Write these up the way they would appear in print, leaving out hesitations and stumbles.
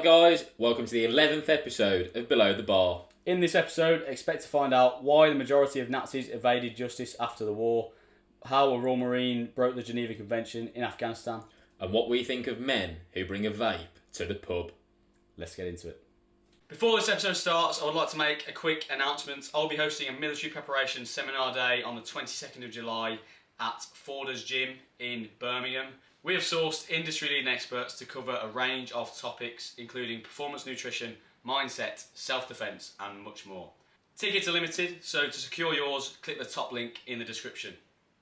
Alright guys, welcome to the 11th episode of Below the Bar. In this episode, expect to find out why the majority of Nazis evaded justice after the war, how a Royal Marine broke the Geneva Convention in Afghanistan, And what we think of men who bring a vape to the pub. Let's get into it. Before this episode starts, I would like to make a quick announcement. I'll be hosting a military preparation seminar day on the 22nd of July at Forders Gym in Birmingham. We have sourced industry-leading experts to cover a range of topics, including performance nutrition, mindset, self-defense, and much more. Tickets are limited, so to secure yours, click the top link in the description.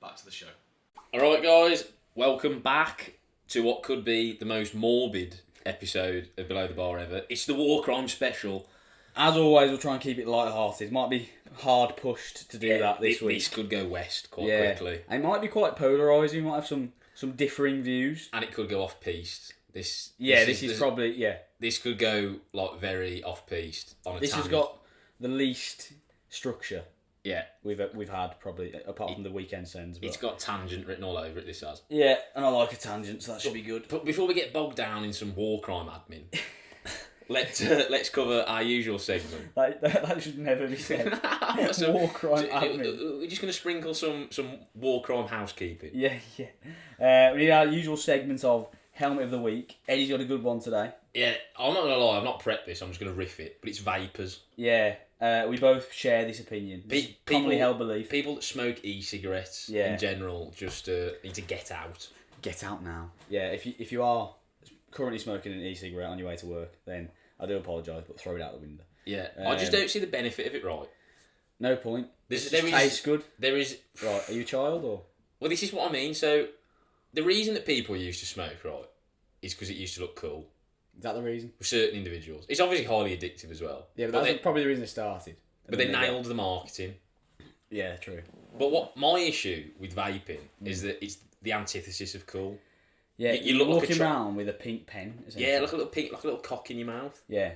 Back to the show. Alright guys, welcome back to what could be the most morbid episode of Below the Bar ever. It's the War Crime Special. As always, we'll try and keep it light-hearted. Might be hard pushed to do that this week. This could go west quite quickly. It might be quite polarising. Might have some differing views. And it could go off-piste. This could go like very off-piste on a This tangent. has got the least structure Yeah. we've had, probably, apart from the weekend sends. But... It's got tangent written all over it, this has. Yeah, and I like a tangent, so that should be good. But before we get bogged down in some war crime admin, let's cover our usual segment. That should never be said. War crime admin. We're just going to sprinkle some war crime housekeeping. Yeah. We need our usual segment of Helmet of the Week. Eddie's got a good one today. Yeah, I'm not going to lie, I've not prepped this, I'm just going to riff it, but it's vapors. Yeah, we both share this opinion. Commonly held belief. People that smoke e-cigarettes in general just need to get out. Get out now. Yeah, if you are currently smoking an e-cigarette on your way to work, then I do apologise, but throw it out the window. Yeah, I just don't see the benefit of it, right? No point. There tastes good. There is... Right, are you a child or...? Well, this is what I mean. So, the reason that people used to smoke, right, is because it used to look cool. Is that the reason? For certain individuals. It's obviously highly addictive as well. Yeah, but that's probably the reason it started. But they nailed the marketing. Yeah, true. But what my issue with vaping is that it's the antithesis of cool. Yeah, you look walking like around with a pink pen. Yeah, like a little cock in your mouth. Yeah.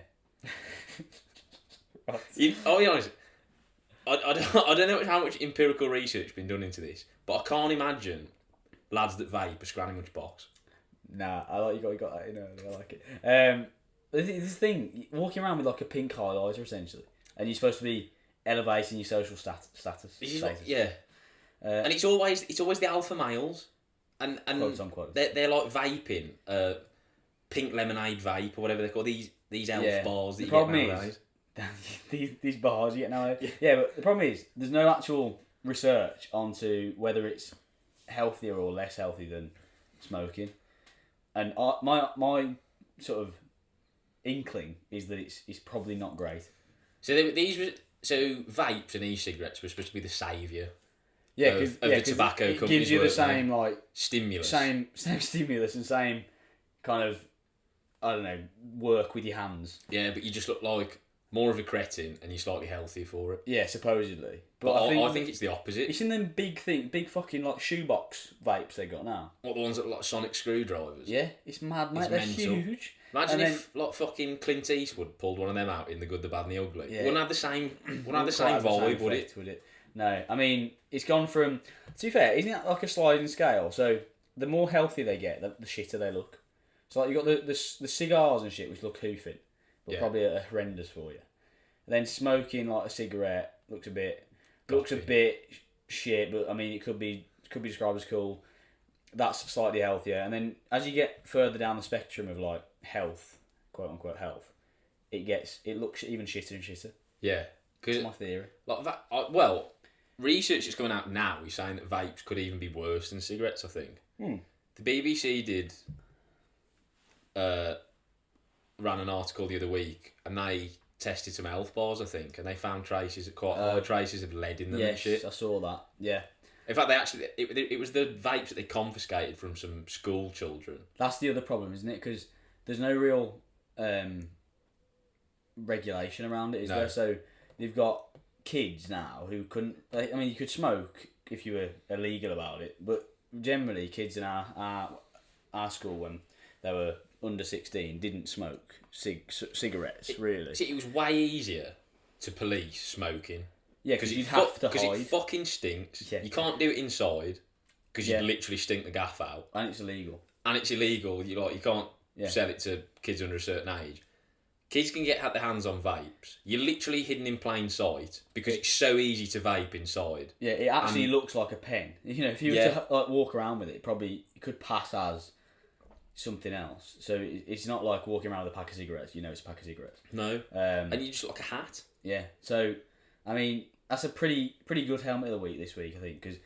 Right. I'll be honest. I don't know how much empirical research has been done into this, but I can't imagine lads that vape are scranning much box. Nah, I like you got that in early. I like it. This thing, walking around with like a pink highlighter essentially, and you're supposed to be elevating your social status. And it's always the alpha males, and quotes on quotes. They're like vaping, pink lemonade vape or whatever they call these elf bars that you get nowadays. these bars you get nowadays. Yeah, but the problem is there's no actual research onto whether it's healthier or less healthy than smoking. And my sort of inkling is that it's probably not great. So vapes and e-cigarettes were supposed to be the saviour. Yeah, of the tobacco it companies. Gives you the same like stimulus, same stimulus and same kind of work with your hands. Yeah, but you just look like more of a cretin and you're slightly healthier for it. Yeah, supposedly. But I think it's the opposite. It's in them big fucking like shoebox vapes they got now. What, the ones that look like sonic screwdrivers? Yeah, it's mad, mate. They're huge. Imagine if like fucking Clint Eastwood pulled one of them out in The Good, the Bad and the Ugly. Yeah. Wouldn't have the same vibe, would it? Would it? No, I mean it's gone from. To be fair, isn't it like a sliding scale? So the more healthy they get, the shitter they look. So like you got the cigars and shit which look hoofing, but probably horrendous for you. And then smoking like a cigarette looks a bit shit, but I mean it could be described as cool. That's slightly healthier, and then as you get further down the spectrum of like health, quote unquote health, it looks even shitter and shitter. Yeah, that's my theory. Like that. Research that's coming out now is saying that vapes could even be worse than cigarettes. I think the BBC did ran an article the other week, and they tested some health bars, I think, and they found quite high traces of lead in them and shit. Yes, I saw that. Yeah. In fact, it was the vapes that they confiscated from some school children. That's the other problem, isn't it? Because there's no real regulation around it, is there? So they've got kids now who couldn't. I mean, you could smoke if you were illegal about it, but generally, kids in our school when they were under 16 didn't smoke cigarettes, really. See, it was way easier to police smoking. Yeah, because you'd have to hide. Because it fucking stinks. Yeah. You can't do it inside because you'd literally stink the gaff out. And it's illegal. You can't sell it to kids under a certain age. kids can get their hands on vapes. You're literally hidden in plain sight because it's so easy to vape inside. Yeah, it actually looks like a pen. You know, if you were to like, walk around with it, it could pass as something else. So it's not like walking around with a pack of cigarettes. You know, it's a pack of cigarettes. No. And you just look like a hat. Yeah. So, I mean, that's a pretty good helmet of the week this week, I think, because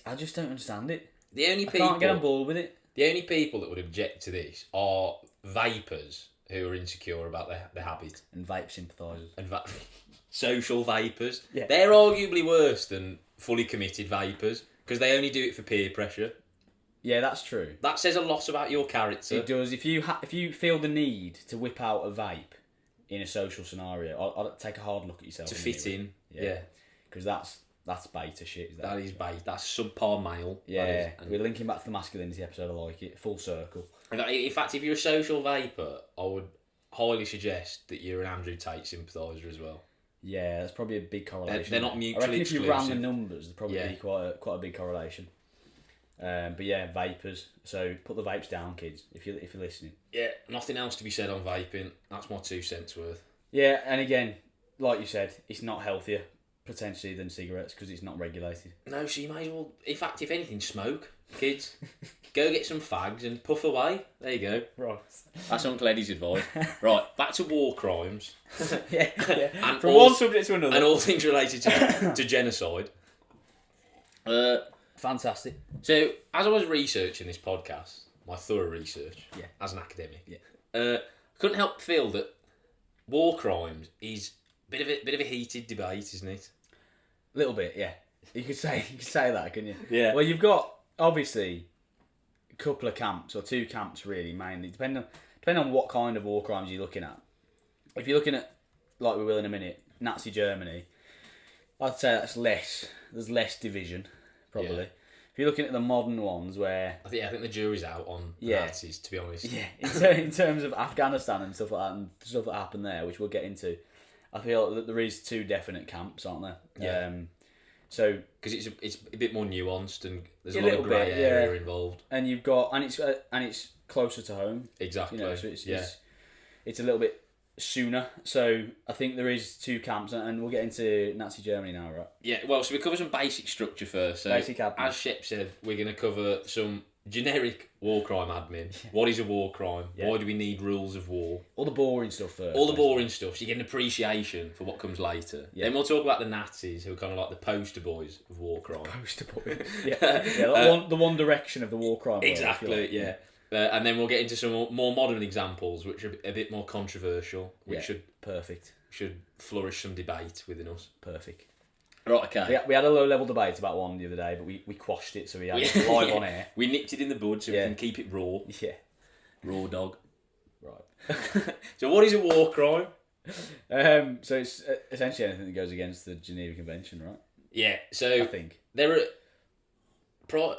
I just don't understand it. I can't get on board with it. The only people that would object to this are vapors who are insecure about their habit. And vape sympathisers. And social vapors. Yeah. They're arguably worse than fully committed vapors because they only do it for peer pressure. Yeah, that's true. That says a lot about your character. It does. If you feel the need to whip out a vape in a social scenario, I'll take a hard look at yourself. To fit in. Yeah. Because that's beta shit. That is beta. That's subpar male. Yeah. We're linking back to the masculinity episode. I like it. Full circle. In fact, if you're a social vapor, I would highly suggest that you're an Andrew Tate sympathiser as well. Yeah, that's probably a big correlation. They're not mutually I reckon exclusive. If you ran the numbers, there'd probably be quite a big correlation. But yeah, vapors. So put the vapes down, kids, if you're listening. Yeah, nothing else to be said on vaping. That's my 2 cents worth. Yeah, and again, like you said, it's not healthier potentially than cigarettes because it's not regulated. No, so you may as well. In fact, if anything, smoke, kids. Go get some fags and puff away. There you go. Right. That's Uncle Eddie's advice. Right, back to war crimes. yeah. And from one subject to another. And all things related to genocide. Fantastic. So, as I was researching this podcast, my thorough research, as an academic, I couldn't help but feel that war crimes is a bit of a heated debate, isn't it? A little bit, yeah. You could say that, couldn't you? Yeah. Well, you've got obviously a couple of camps or 2 camps really, mainly depending on what kind of war crimes you're looking at. If you're looking at, like we will in a minute, Nazi Germany, I'd say there's less division, probably. Yeah. If you're looking at the modern ones where... I think the jury's out on the Nazis, to be honest. Yeah, in terms of Afghanistan and stuff like that, and stuff that happened there, which we'll get into, I feel that there is 2 definite camps, aren't there? Yeah. So... Because it's a bit more nuanced and there's a lot of grey area involved. And you've got... And it's closer to home. Exactly. You know, so it's a little bit sooner. So I think there is 2 camps, and we'll get into Nazi Germany now, right? Yeah, well, so we cover some basic structure first. So basic admin. As Shep said, we're going to cover some generic war crime admin. What is a war crime? Yeah. Why do we need rules of war? All the boring stuff first. All the boring stuff, so you get an appreciation for what comes later. Yeah. Then we'll talk about the Nazis, who are kind of like the poster boys of war crime. Poster boys. Yeah, the one direction of the war crime world, exactly, yeah. And then we'll get into some more modern examples, which are a bit more controversial, which should flourish some debate within us. Perfect. Right, okay. We had a low-level debate about one the other day, but we quashed it, so we had it live on air. We nipped it in the bud so we can keep it raw. Yeah. Raw dog. Right. So what is a war crime? So it's essentially anything that goes against the Geneva Convention, right? Yeah, so... I think. There are...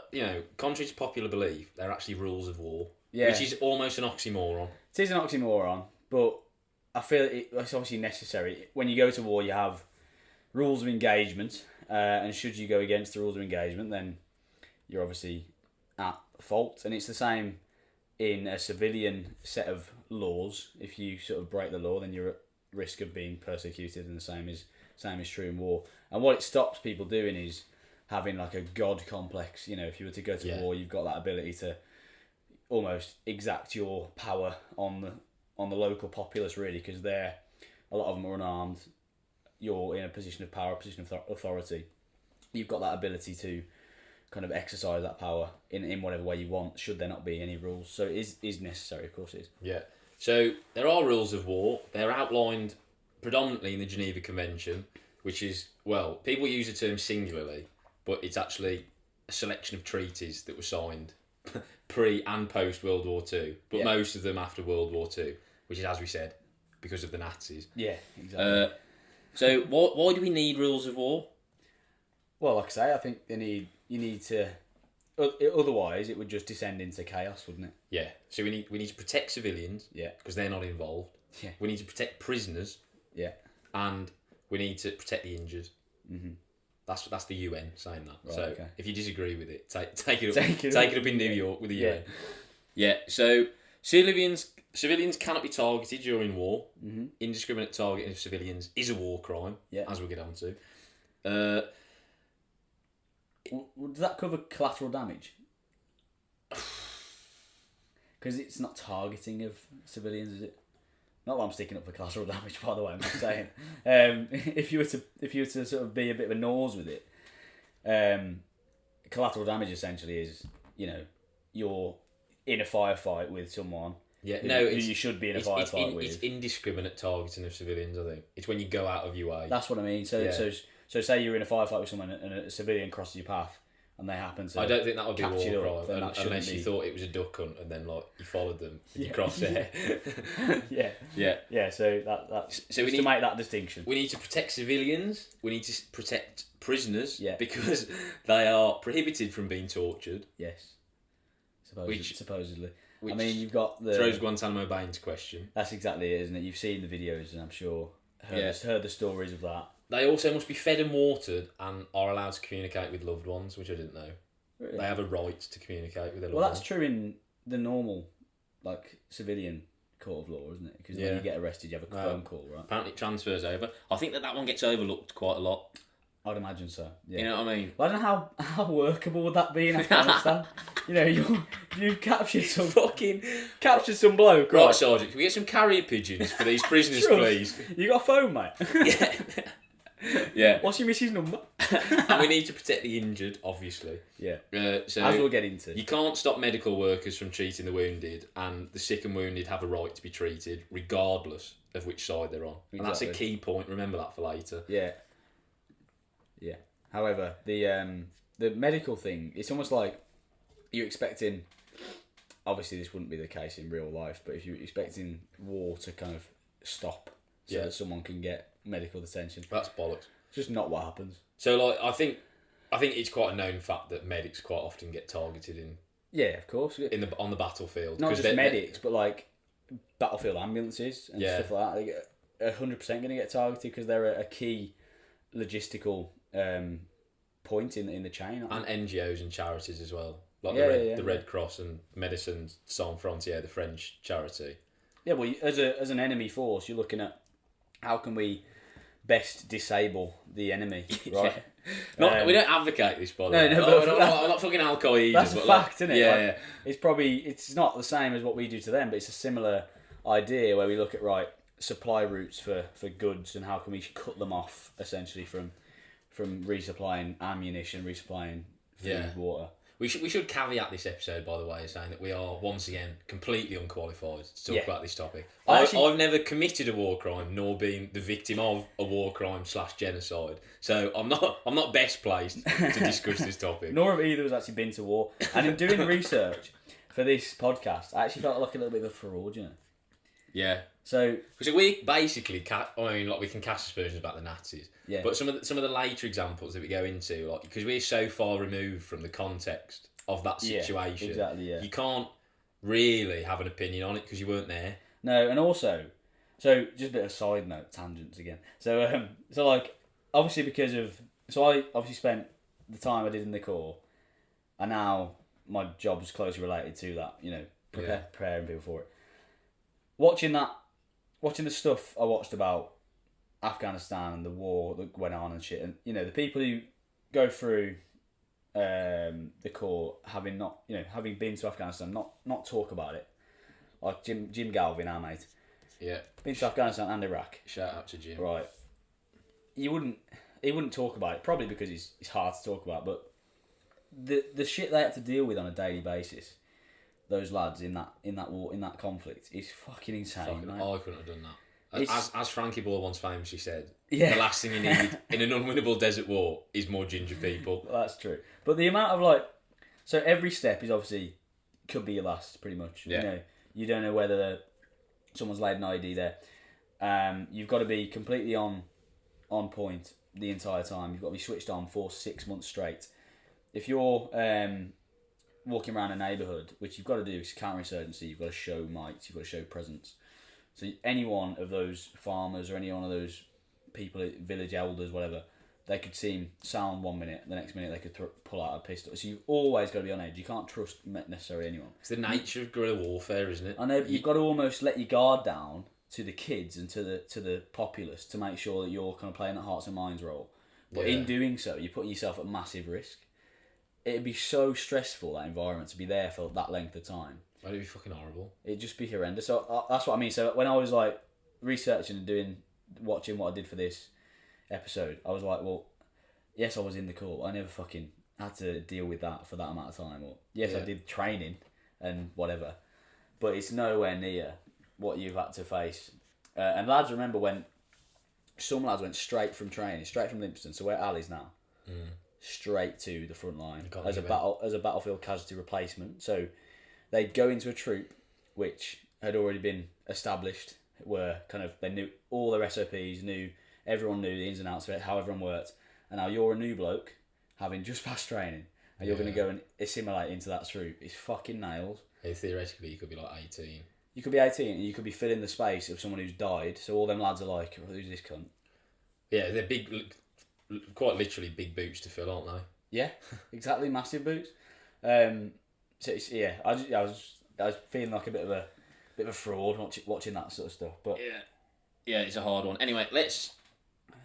contrary to popular belief, there are actually rules of war, which is almost an oxymoron. It is an oxymoron, but I feel it's obviously necessary. When you go to war, you have rules of engagement, and should you go against the rules of engagement, then you're obviously at fault. And it's the same in a civilian set of laws. If you sort of break the law, then you're at risk of being persecuted, and the same is true in war. And what it stops people doing is having like a god complex. You know, if you were to go to war, you've got that ability to almost exact your power on the local populace, really, because a lot of them are unarmed. You're in a position of power, a position of authority. You've got that ability to kind of exercise that power in whatever way you want, should there not be any rules. So it is necessary, of course it is. Yeah. So there are rules of war. They're outlined predominantly in the Geneva Convention, which is, well, people use the term singularly, but it's actually a selection of treaties that were signed pre and post World War II, but most of them after World War II, which is, as we said, because of the Nazis. Yeah, exactly. So why do we need rules of war? Well, like I say, I think you need to... Otherwise, it would just descend into chaos, wouldn't it? Yeah. So we need to protect civilians. Yeah. Because they're not involved. Yeah. We need to protect prisoners. Yeah. And we need to protect the injured. Mm-hmm. That's the UN saying that. Right, so okay. if you disagree with it, take it up in New York with the UN. Yeah. So civilians civilians cannot be targeted during war. Mm-hmm. Indiscriminate targeting of civilians is a war crime, as we'll get on to. Does that cover collateral damage? Because it's not targeting of civilians, is it? Not that I'm sticking up for collateral damage, by the way. I'm just saying, if you were to sort of be a bit of a nose with it, collateral damage essentially is, you're in a firefight with someone. Yeah, who you should be in a firefight with. It's indiscriminate targeting of civilians. I think it's when you go out of your way. That's what I mean. So say you're in a firefight with someone and a civilian crosses your path. And they happen to. I don't think that would be war crime unless you be... thought it was a duck hunt and then you followed them and you crossed there. Yeah. So that's we need to make that distinction. We need to protect civilians. We need to protect prisoners. Because they are prohibited from being tortured. Yes. Supposedly. I mean, you've got the throws Guantanamo Bay into question. That's exactly it, isn't it? You've seen the videos, and I'm sure heard the stories of that. They also must be fed and watered and are allowed to communicate with loved ones, which I didn't know. Really? They have a right to communicate with their loved ones. Well, that's true in the normal, civilian court of law, isn't it? Because when you get arrested, you have a phone call, right? Apparently it transfers over. I think that one gets overlooked quite a lot. I'd imagine so. Yeah. You know what I mean? Well, I don't know how workable would that be in Afghanistan. You've captured some bloke, right? Right, Sergeant, can we get some carrier pigeons for these prisoners, please? You got a phone, mate? Yeah. What's your missus' number? And we need to protect the injured, obviously. Yeah. So as we'll get into. You can't stop medical workers from treating the wounded, and the sick and wounded have a right to be treated, regardless of which side they're on. Exactly. And that's a key point. Remember that for later. Yeah. Yeah. However, the medical thing, it's almost like you're expecting. Obviously, this wouldn't be the case in real life, but if you're expecting war to kind of stop so that someone can get medical attention, that's bollocks. It's just not what happens. So, I think it's quite a known fact that medics quite often get targeted in. Yeah, of course. On the battlefield. Not just medics, but battlefield ambulances and stuff like that. They're 100% going to get targeted because they're a key logistical point in the chain. And NGOs and charities as well. The Red Cross and Médecins Sans Frontières, the French charity. Yeah, well, as an enemy force, you're looking at how can we best disable the enemy, right? We don't advocate this, by the way. I'm not fucking Al Qaeda. That's a fact, isn't it? Yeah. It's not the same as what we do to them, but it's a similar idea where we look at supply routes for goods and how can we cut them off essentially from resupplying ammunition, resupplying food, water. We should caveat this episode, by the way, saying that we are once again completely unqualified to talk about this topic. I've never committed a war crime nor been the victim of a war crime / genocide, so I'm not best placed to discuss this topic. Nor have either of us actually been to war. And in doing research for this podcast, I actually felt like a little bit of a fraud, Yeah. So, because we basically, we can cast aspersions about the Nazis. Yeah. But some of the later examples that we go into, because we're so far removed from the context of that situation, you can't really have an opinion on it because you weren't there. No, and also, so just a bit of side note, tangents again. So obviously I obviously spent the time I did in the Corps, and now my job is closely related to that. Preparing people for it. Watching the stuff I watched about Afghanistan and the war that went on and shit, and the people who go through the Corps having been to Afghanistan, not talk about it, like Jim Galvin, our mate, been to Afghanistan and Iraq. Shout out to Jim. Right, he wouldn't talk about it, probably because it's hard to talk about, but the shit they had to deal with on a daily basis. Those lads in that war, in that conflict, is fucking insane. I couldn't have done that. As Frankie Ball once famously said, the last thing you need in an unwinnable desert war is more ginger people. Well, that's true. But the amount of so every step is obviously could be your last, pretty much. Yeah. You don't know whether someone's laid an ID there. You've got to be completely on point the entire time. You've got to be switched on for 6 months straight. If you're walking around a neighbourhood, which you've got to do is counterinsurgency, you've got to show might, you've got to show presence. So any one of those farmers or any one of those people, village elders, whatever, they could seem sound 1 minute, the next minute they could pull out a pistol. So you've always got to be on edge. You can't trust necessarily anyone. It's the nature of guerrilla warfare, isn't it? I know, but you've got to almost let your guard down to the kids and to the populace to make sure that you're kind of playing that hearts and minds role. But in doing so, you're putting yourself at massive risk. It'd be so stressful, that environment, to be there for that length of time. It'd be fucking horrible. It'd just be horrendous. So that's what I mean. So when I was like researching and watching what I did for this episode, I was like, well, yes, I was in the Corps. I never fucking had to deal with that for that amount of time. Or yes, I did training and whatever, but it's nowhere near what you've had to face. And lads, remember when some lads went straight from training, straight from Limpston, so where Ali's now, straight to the front line as a battlefield casualty replacement. So they'd go into a troop which had already been established, where kind of they knew all their SOPs, everyone knew the ins and outs of it, how everyone worked, and now you're a new bloke having just passed training and you're going to go and assimilate into that troop. It's fucking nails. Hey, theoretically, you could be like 18. You could be 18 and you could be filling the space of someone who's died, so all them lads are like, oh, who's this cunt? Yeah, they're big, quite literally big boots to fill, aren't they? Yeah, exactly, massive boots. So it's, I was feeling like a bit of a fraud watching that sort of stuff. But yeah, it's a hard one. Anyway, let's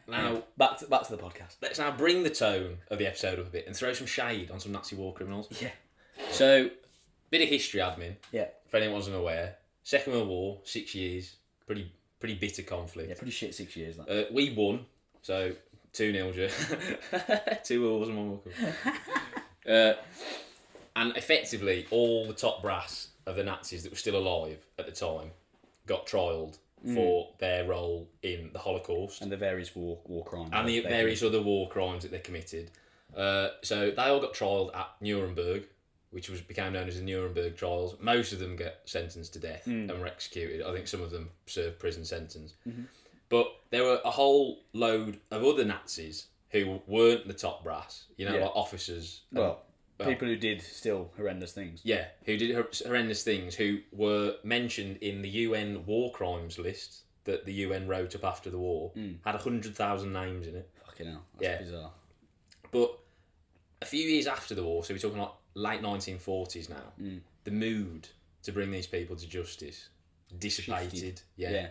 now back to the podcast. Let's now bring the tone of the episode up a bit and throw some shade on some Nazi war criminals. Yeah. So, bit of history admin. Yeah. If anyone wasn't aware, Second World War, 6 years, pretty bitter conflict. Yeah, pretty shit 6 years. That. We won, so 2-0. 2 wars and 1 walk up. And effectively, all the top brass of the Nazis that were still alive at the time got trialled for their role in the Holocaust. And the various war crimes. And the various other war crimes that they committed. So they all got trialled at Nuremberg, which became known as the Nuremberg trials. Most of them get sentenced to death and were executed. I think some of them served prison sentence. Mm-hmm. But there were a whole load of other Nazis who weren't the top brass, like officers. People who did still horrendous things. Yeah, who did horrendous things, who were mentioned in the UN war crimes list that the UN wrote up after the war. Had 100,000 names in it. Fucking hell, that's bizarre. But a few years after the war, so we're talking like late 1940s now, the mood to bring these people to justice dissipated. Shifted. Yeah.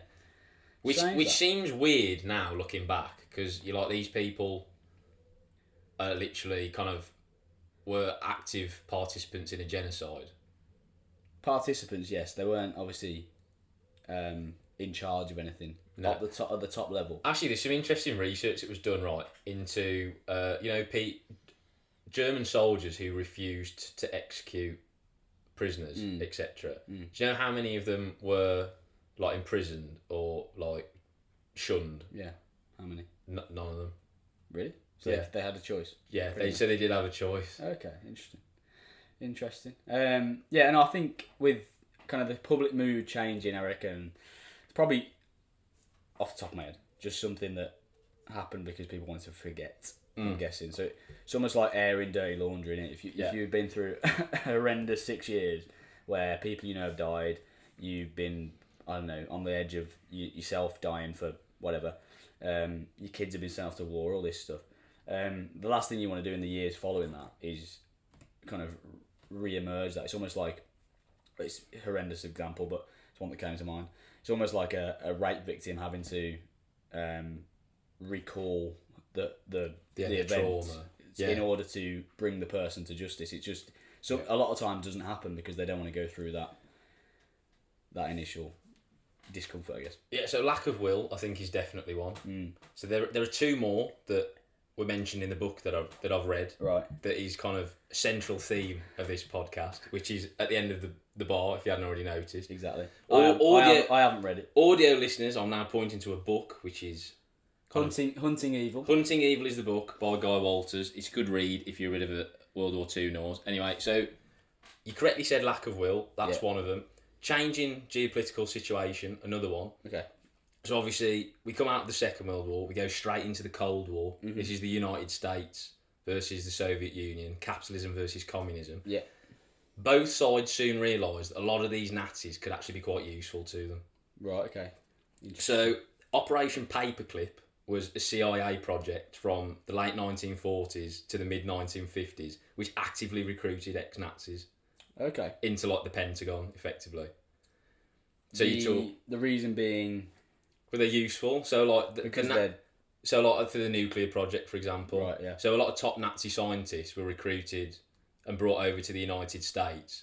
Which seems weird now looking back, because you're like, these people are literally kind of were active participants in a genocide. Participants, yes. They weren't obviously in charge of anything. No. At the top level. Actually, there's some interesting research that was done into German soldiers who refused to execute prisoners, etc. Do you know how many of them were like imprisoned or like shunned? Yeah. How many? None of them. Really? So they had a choice. Yeah, they did have a choice. Okay, interesting. And I think with kind of the public mood changing, I reckon it's probably off the top of my head just something that happened because people wanted to forget. I'm guessing. So it's almost like airing dirty laundry, innit? If you've been through a horrendous 6 years where people have died, you've been, I don't know, on the edge of yourself dying for whatever. Your kids have been sent off to war, all this stuff. The last thing you want to do in the years following that is kind of re-emerge that. It's almost like, it's a horrendous example, but it's one that came to mind. It's almost like a rape victim having to recall the event trauma. In order to bring the person to justice. It just a lot of times doesn't happen because they don't want to go through that initial discomfort, I guess. Yeah, so lack of will, I think, is definitely one. So there are two more that were mentioned in the book that I've read. Right. That is kind of a central theme of this podcast, which is at the end of the bar, if you hadn't already noticed. Exactly. I haven't read it. Audio listeners, I'm now pointing to a book, which is Hunting Evil. Hunting Evil is the book by Guy Walters. It's a good read if you're rid of a World War II nose. Anyway, so you correctly said lack of will. That's one of them. Changing geopolitical situation, another one. Okay. So obviously, we come out of the Second World War, we go straight into the Cold War. Mm-hmm. This is the United States versus the Soviet Union, capitalism versus communism. Yeah. Both sides soon realised that a lot of these Nazis could actually be quite useful to them. Right, okay. So, Operation Paperclip was a CIA project from the late 1940s to the mid 1950s, which actively recruited ex-Nazis Okay. into like the Pentagon, effectively. So The reason being were they useful? So like because they're so like for the nuclear project, for example. Right, yeah. So a lot of top Nazi scientists were recruited and brought over to the United States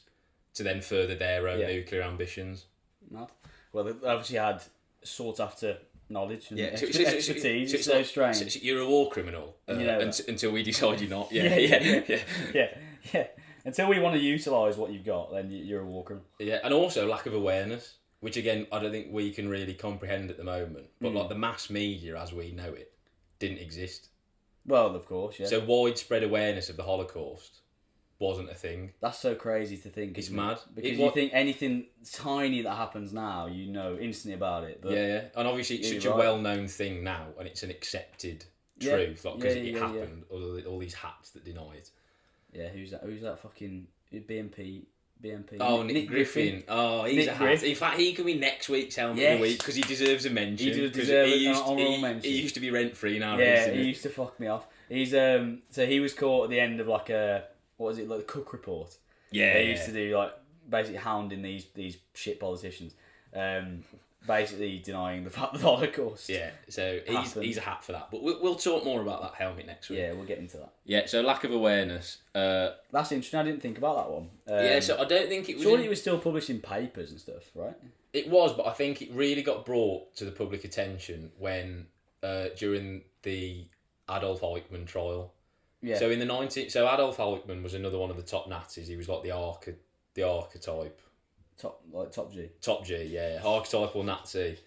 to then further their own nuclear ambitions. mad. Well, they obviously had sought after knowledge and expertise. It's so strange. So you're a war criminal until we decide you're not. Yeah. Until we want to utilise what you've got, then you're a war criminal. Yeah, and also lack of awareness, which again I don't think we can really comprehend at the moment. But like the mass media as we know it didn't exist. Well, of course, yeah. So widespread awareness of the Holocaust wasn't a thing. That's so crazy to think. It's mad. Because you think anything tiny that happens now, you know instantly about it. But yeah. And obviously it's such a well-known thing now, and it's an accepted truth, like because it happened. All these hats that deny it. Yeah, who's that fucking BNP? Oh, Nick Griffin. Oh, he's a hat. In fact, he can be next week's helmet of the week because he deserves a mention. He does deserve an honourable mention. He used to be rent-free now. Yeah, he used to fuck me off. He's so he was caught at the end of like what was it, like the Cook Report? Yeah, they used to do like basically hounding these shit politicians, basically denying the fact that the Holocaust. Yeah, so he's a hat for that. But we'll talk more about that helmet next week. Yeah, we'll get into that. Yeah, so lack of awareness. That's interesting. I didn't think about that one. Yeah, so I don't think it was. Surely it was still published in papers and stuff, right? It was, but I think it really got brought to the public attention when during the Adolf Eichmann trial. Yeah. So in the so Adolf Eichmann was another one of the top Nazis. He was like the archetype. Top G. Top G, yeah. Archetypal Nazi.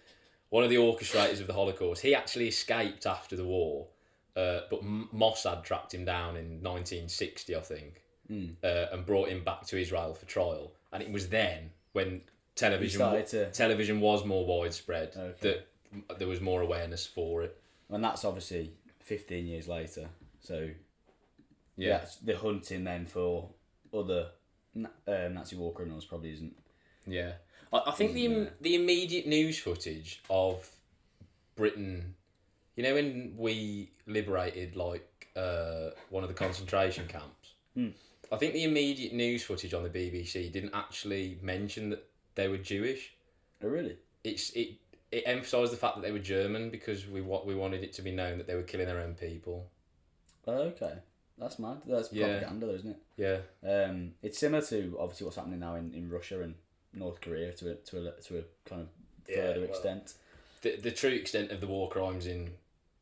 One of the orchestrators of the Holocaust. He actually escaped after the war, but Mossad tracked him down in 1960, I think, and brought him back to Israel for trial. And it was then, when television was more widespread, that there was more awareness for it. And that's obviously 15 years later. So, yeah, the hunting then for other Nazi war criminals probably isn't. Yeah, I think the immediate news footage of Britain, you know, when we liberated like one of the concentration camps, I think the immediate news footage on the BBC didn't actually mention that they were Jewish. Oh, really? It emphasised the fact that they were German because we wanted it to be known that they were killing their own people. Oh, okay. That's mad. That's propaganda, though, isn't it? Yeah. It's similar to obviously what's happening now in Russia and North Korea to a kind of further extent. The true extent of the war crimes in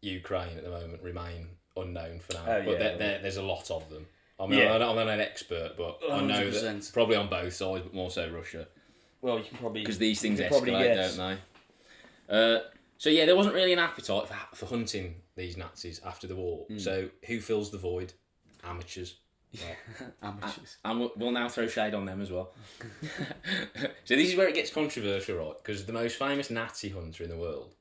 Ukraine at the moment remain unknown for now. But there's a lot of them. I'm not an expert, but 100%. I know that probably on both sides, but more so Russia. Well, you can probably... Because these things escalate, don't they? So yeah, there wasn't really an appetite for hunting these Nazis after the war. So who fills the void? Amateurs. Right. Amateurs. And we'll now throw shade on them as well. So this is where it gets controversial, right? Because the most famous Nazi hunter in the world,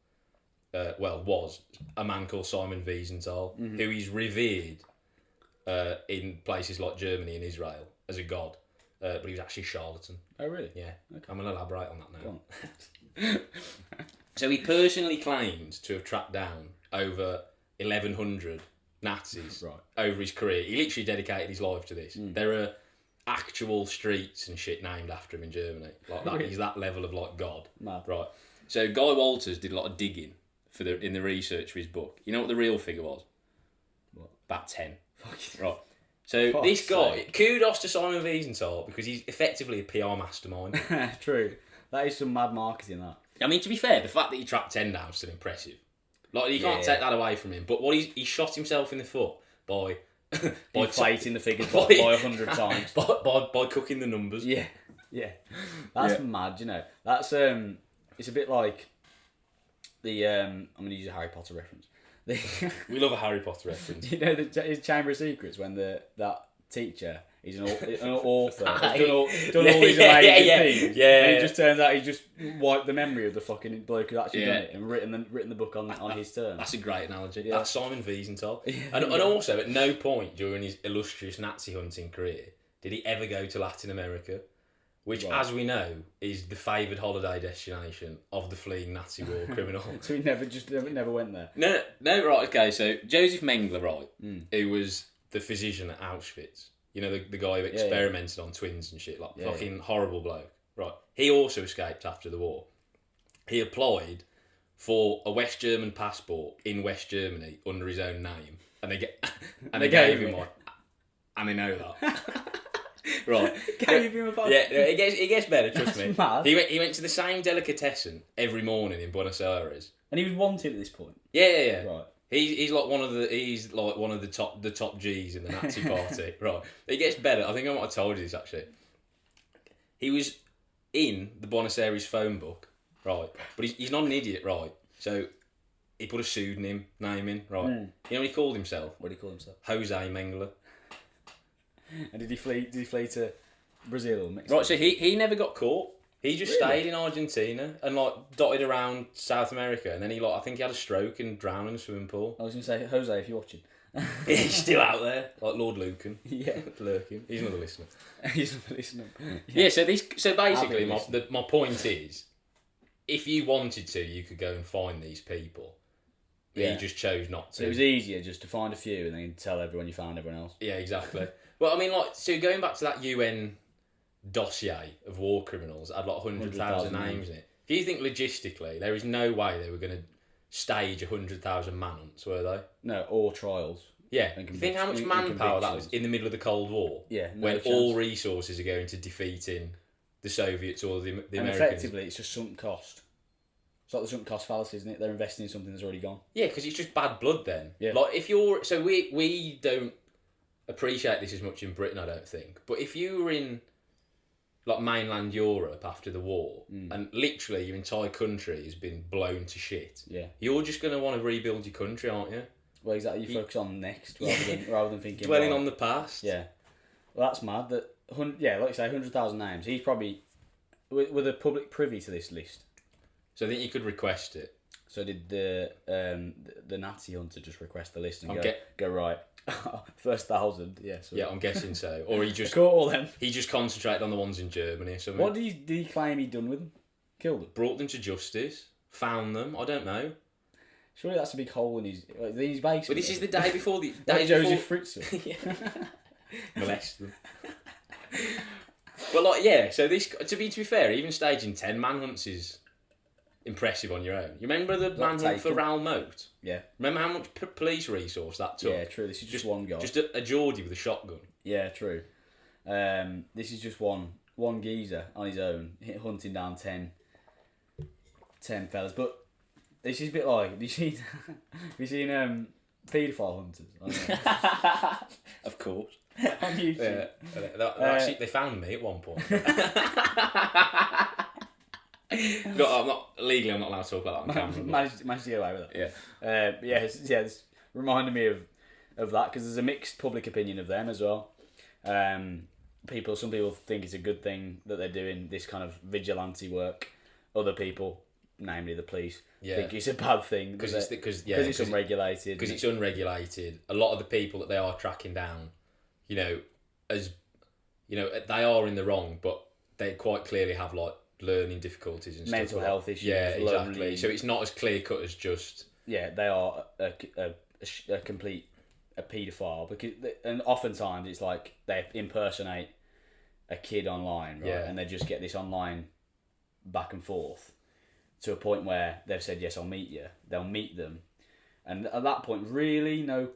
was a man called Simon Wiesenthal, who is revered in places like Germany and Israel as a god. But he was actually a charlatan. Oh, really? Yeah. Okay. I'm going to elaborate on that now. So he personally claimed to have tracked down over 1,100 Nazis over his career. He literally dedicated his life to this. There are actual streets and shit named after him in Germany. Like that, he's that level of like god. Mad. Right. So Guy Walters did a lot of digging in the research for his book. You know what the real figure was? What? About 10. Right. So this guy, kudos to Simon Wiesenthal because he's effectively a PR mastermind. True. That is some mad marketing, that. I mean, to be fair, the fact that he tracked 10 down is still impressive. Like, you can't take that away from him. But he shot himself in the foot by inflating the figures by 100 times. By cooking the numbers. Yeah. That's mad, you know. That's it's a bit like the I'm going to use a Harry Potter reference. We love a Harry Potter reference. You know his Chamber of Secrets when that teacher, he's an author, has done all these amazing things. Yeah. And it just turns out he just wiped the memory of the fucking bloke who actually done it and written the book on his terms. That's a great analogy. Yeah. That's Simon Wiesenthal. And also, at no point during his illustrious Nazi hunting career did he ever go to Latin America which, Right. as we know, is the favoured holiday destination of the fleeing Nazi war criminal. So he never went there. No, right, okay, so Joseph Mengele, right, who was the physician at Auschwitz, you know, the guy who experimented on twins and shit, like fucking horrible bloke, right, he also escaped after the war. He applied for a West German passport in West Germany under his own name, and they gave him one, and they know that. Right. Gave him a passport. Yeah, it gets better, trust me. Mad. He went to the same delicatessen every morning in Buenos Aires. And he was wanted at this point. Yeah. Right. He's like one of the top G's in the Nazi party. Right. It gets better. I think I might have told you this actually. He was in the Buenos Aires phone book, right? But he's not an idiot, right? So he put a pseudonym name in, right? You know what he called himself? What did he call himself? Jose Mengele. And did he flee to Brazil or Mexico? Right, so he never got caught. He just stayed in Argentina and like dotted around South America, and then I think he had a stroke and drowned in a swimming pool. I was going to say, Jose, if you're watching. He's still out there, like Lord Lucan. Yeah. Lurking. He's another listener. He's listening. Yeah, so basically my point is, if you wanted to, you could go and find these people. Yeah. You just chose not to. So it was easier just to find a few and then tell everyone you found everyone else. Yeah, exactly. Well, I mean, like, so going back to that UN dossier of war criminals, had like 100,000 names in it. Do you think logistically there is no way they were going to stage 100,000 manhunts, were they? No, or trials. Yeah. Think how much manpower that was in the middle of the Cold War? Yeah, no when chance. all resources are going to defeating the Soviets or the Americans. And effectively, it's just sunk cost. It's like the sunk cost fallacy, isn't it? They're investing in something that's already gone. Yeah, because it's just bad blood then. Yeah. Like, if you're... So we don't appreciate this as much in Britain, I don't think. But if you were in, like, mainland Europe after the war, and literally your entire country has been blown to shit, you're just going to want to rebuild your country, aren't you? Well, exactly. You focus on next rather than thinking... Dwelling on the past. Yeah. Well, that's mad. Like you say, 100,000 names. He's probably... Were the public privy to this list? So I think you could request it. So did the Nazi hunter just request the list and go right? First 1,000, yeah. So. Yeah, I'm guessing so. Or he just caught all them. He just concentrated on the ones in Germany or something. What did he claim he'd done with them? Killed them? Brought them to justice. Found them. I don't know. Surely that's a big hole in his basement. But this is the day before the day Joseph Fritzl. Molest them. But like, yeah. So this, to be fair, even staging 10 manhunts is impressive on your own. You remember the manhunt for Raoul Moat? Yeah. Remember how much police resource that took? Yeah, true. This is just one guy. Just a Geordie with a shotgun. Yeah, true. This is just one geezer on his own, hunting down 10 fellas. But this is a bit like, have you seen paedophile hunters? Of course. On YouTube. Yeah. Actually, they found me at one point. I'm not allowed to talk about that on camera. Managed to get away with it. Yeah. It's reminded me of that because there's a mixed public opinion of them as well. Some people think it's a good thing that they're doing this kind of vigilante work. Other people, namely the police, think it's a bad thing because it's unregulated. Because it's unregulated. A lot of the people that they are tracking down, they are in the wrong, but they quite clearly have like learning difficulties and mental stuff. health issues. Yeah, exactly. Lonely. So it's not as clear cut as just. Yeah, they are a complete paedophile and oftentimes it's like they impersonate a kid online, right? Yeah. And they just get this online back and forth to a point where they've said, yes, I'll meet you. They'll meet them, and at that point, really, no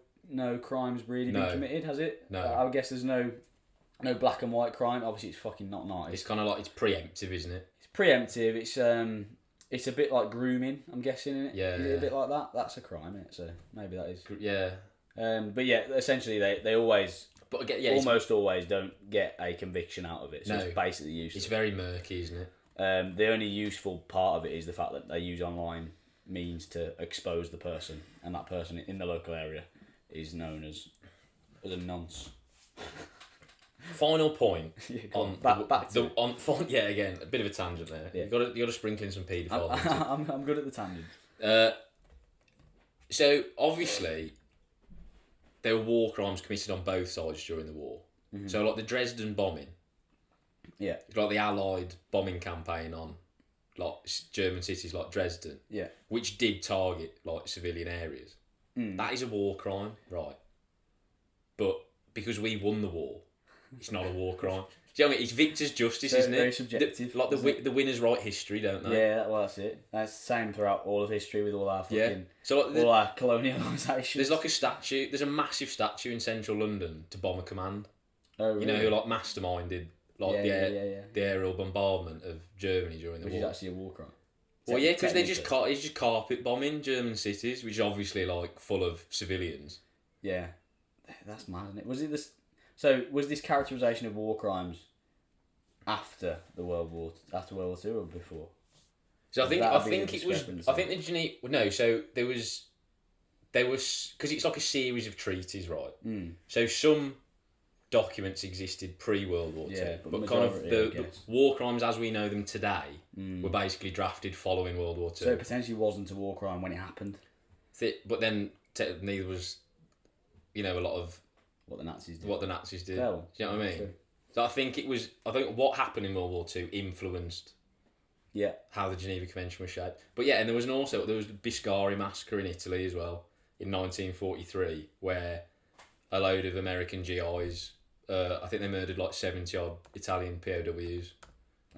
crime's really been committed, has it? No. I guess there's no black and white crime. Obviously, it's fucking not nice. It's kind of like it's preemptive, isn't it? It's preemptive. It's a bit like grooming. I'm guessing, isn't it? Yeah. Is it a bit like that? That's a crime, isn't it? So maybe that is. Yeah. But yeah, essentially they always, but again, yeah, almost always don't get a conviction out of it. So it's basically useless. It's very murky, isn't it? The only useful part of it is the fact that they use online means to expose the person, and that person in the local area is known as a nonce. Final point again, a bit of a tangent there. Yeah. You got to sprinkle in some paedophile. I'm good at the tangent. So obviously, there were war crimes committed on both sides during the war. Mm-hmm. So like the Dresden bombing, Yeah. It's like the Allied bombing campaign on like German cities like Dresden, Yeah. which did target like civilian areas. That is a war crime, right? But because we won the war, it's not a war crime. Do you know what I mean? It's victor's justice, isn't it? Very subjective. The winners write history, don't they? Yeah, well, that's it. That's the same throughout all of history with all our fucking... So like, all our colonialisation. there's like a statue. There's a massive statue in central London to Bomber Command. Oh, really? You know who like masterminded like the aerial bombardment of Germany during the war. Which is actually a war crime. Well, yeah, because it's just carpet bombing German cities, which is obviously like full of civilians. Yeah, that's mad, isn't it? Was it this? So was this characterisation of war crimes after World War II or before? So I think it was. I think the Geneva. No, so there was because it's like a series of treaties, right? So some documents existed pre-World War II, but kind of the war crimes as we know them today were basically drafted following World War II. So it potentially wasn't a war crime when it happened. But then neither was, a lot of what the Nazis did. Do you know what I mean? True. So I think what happened in World War II influenced how the Geneva Convention was shaped. But yeah, and there was the Biscari massacre in Italy as well in 1943, where a load of American GIs, I think they murdered like 70 odd Italian POWs.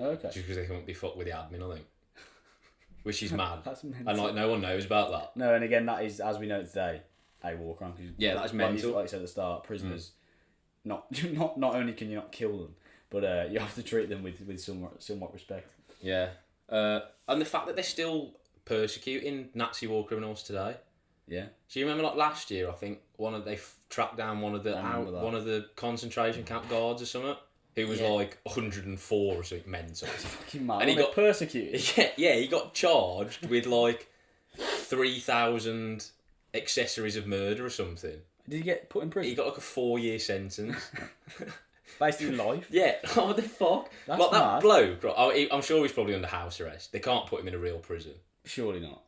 Okay. Just because they couldn't be fucked with the admin, I think. Which is mad. That's mental. And like no one knows about that. No, and again, that is, as we know today, a war crime. Yeah, that's mental. Like you said at the start, prisoners, not only can you not kill them, but you have to treat them with somewhat respect. Yeah. And the fact that they're still persecuting Nazi war criminals today. Yeah. Do you remember like last year? I think they tracked down one of the concentration camp guards or something, who was like 104 or something mental. That's fucking mad. And he got persecuted. Yeah, he got charged with like 3,000 accessories of murder or something. Did he get put in prison? He got like a 4-year sentence. Basically life. Yeah. What the fuck? That's like that mad. bloke. Right, I'm sure he's probably under house arrest. They can't put him in a real prison. Surely not.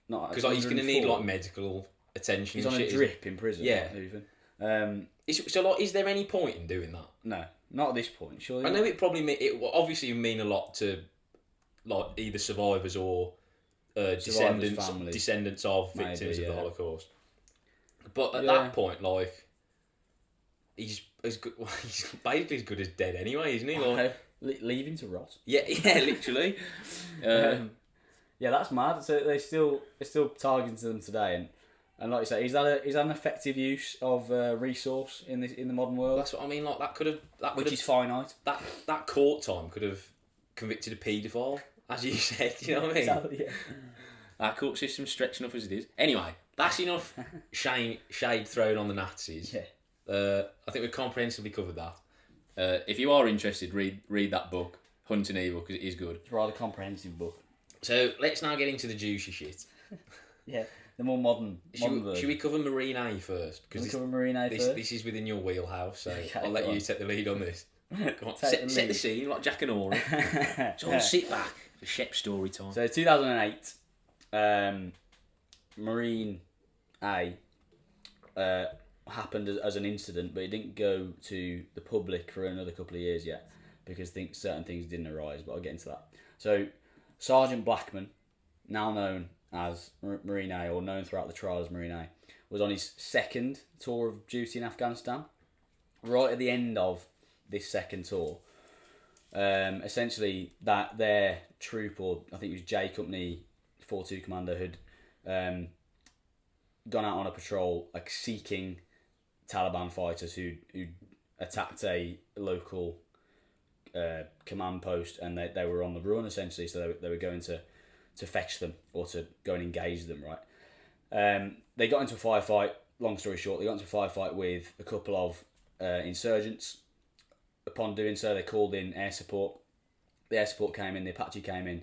Not because he's going to need like medical attention. He's on a drip in prison. Yeah. Even. Is there any point in doing that? No, not at this point. Surely. I know it probably it will obviously mean a lot to like either survivors or descendants of victims of the Holocaust. But at that point, like, he's as good. Well, he's basically as good as dead anyway, isn't he? Like, leave him to rot. Yeah, literally. Yeah, that's mad. So they're still targeting them today, and like you say, is that an effective use of resource in the modern world? That's what I mean. Like which is finite. That court time could have convicted a paedophile, as you said. You know what I mean? Exactly, yeah. Our court system's stretched enough as it is. Anyway, that's enough shade thrown on the Nazis. Yeah. I think we've comprehensively covered that. If you are interested, read that book, Hunting Evil, because it is good. It's a rather comprehensive book. So let's now get into the juicy shit. Yeah, the more modern version. Should we cover Marine A first? Cover Marine A first? This is within your wheelhouse, so Okay, I'll let you take the lead on this. Go on, set the scene, like Jack and Ori. So I'll sit back for Shep's story time. So 2008, Marine A happened as an incident, but it didn't go to the public for another couple of years yet, because certain things didn't arise, but I'll get into that. So Sergeant Blackman, now known as Marine A, or known throughout the trial as Marine A, was on his second tour of duty in Afghanistan. Right at the end of this second tour, essentially their troop, or I think it was J Company 4-2 Commander, had gone out on a patrol, like seeking Taliban fighters who attacked a local command post, and they were on the run essentially, so they were going to fetch them or to go and engage them, right? They got into a firefight. Long story short, they got into a firefight with a couple of insurgents. Upon doing so, they called in air support. The air support came in, the Apache came in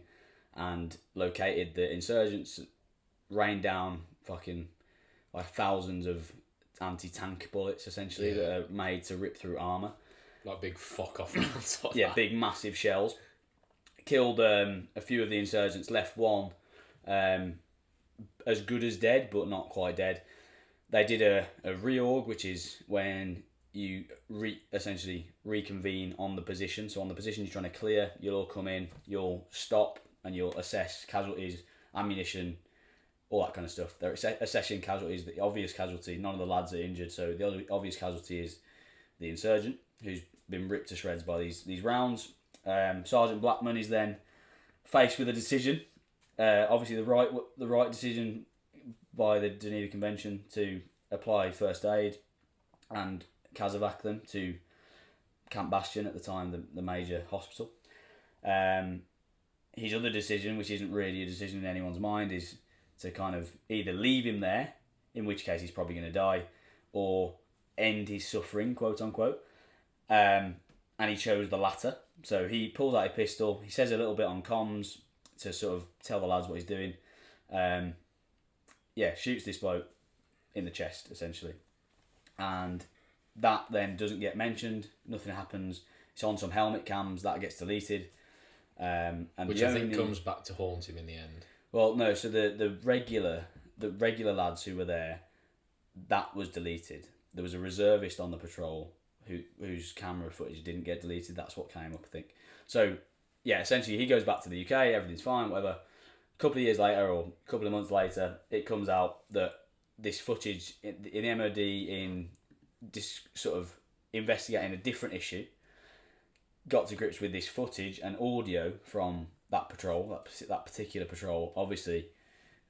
and located the insurgents, rained down fucking like thousands of anti-tank bullets essentially that are made to rip through armour. Like big fuck off rounds. Like yeah, that. Big massive shells. Killed a few of the insurgents, left one as good as dead, but not quite dead. They did a reorg, which is when essentially reconvene on the position. So on the position you're trying to clear, you'll all come in, you'll stop, and you'll assess casualties, ammunition, all that kind of stuff. They're assessing casualties. The obvious casualty, none of the lads are injured, so the other obvious casualty is the insurgent, who's been ripped to shreds by these rounds. Sergeant Blackman is then faced with a decision. Obviously, the right decision by the Geneva Convention to apply first aid and casevac them to Camp Bastion, at the time the major hospital. His other decision, which isn't really a decision in anyone's mind, is to kind of either leave him there, in which case he's probably going to die, or end his suffering, quote unquote. And he chose the latter. So he pulls out a pistol. He says a little bit on comms to sort of tell the lads what he's doing. Shoots this bloke in the chest, essentially. And that then doesn't get mentioned. Nothing happens. It's on some helmet cams. That gets deleted. Which I think comes back to haunt him in the end. Well, no. So the regular lads who were there, that was deleted. There was a reservist on the patrol whose camera footage didn't get deleted. That's what came up, I think. So yeah, essentially he goes back to the UK. Everything's fine. Whatever. A couple of years later, or a couple of months later, it comes out that this footage in the MOD, in this sort of investigating a different issue, got to grips with this footage and audio from that patrol, that particular patrol. Obviously,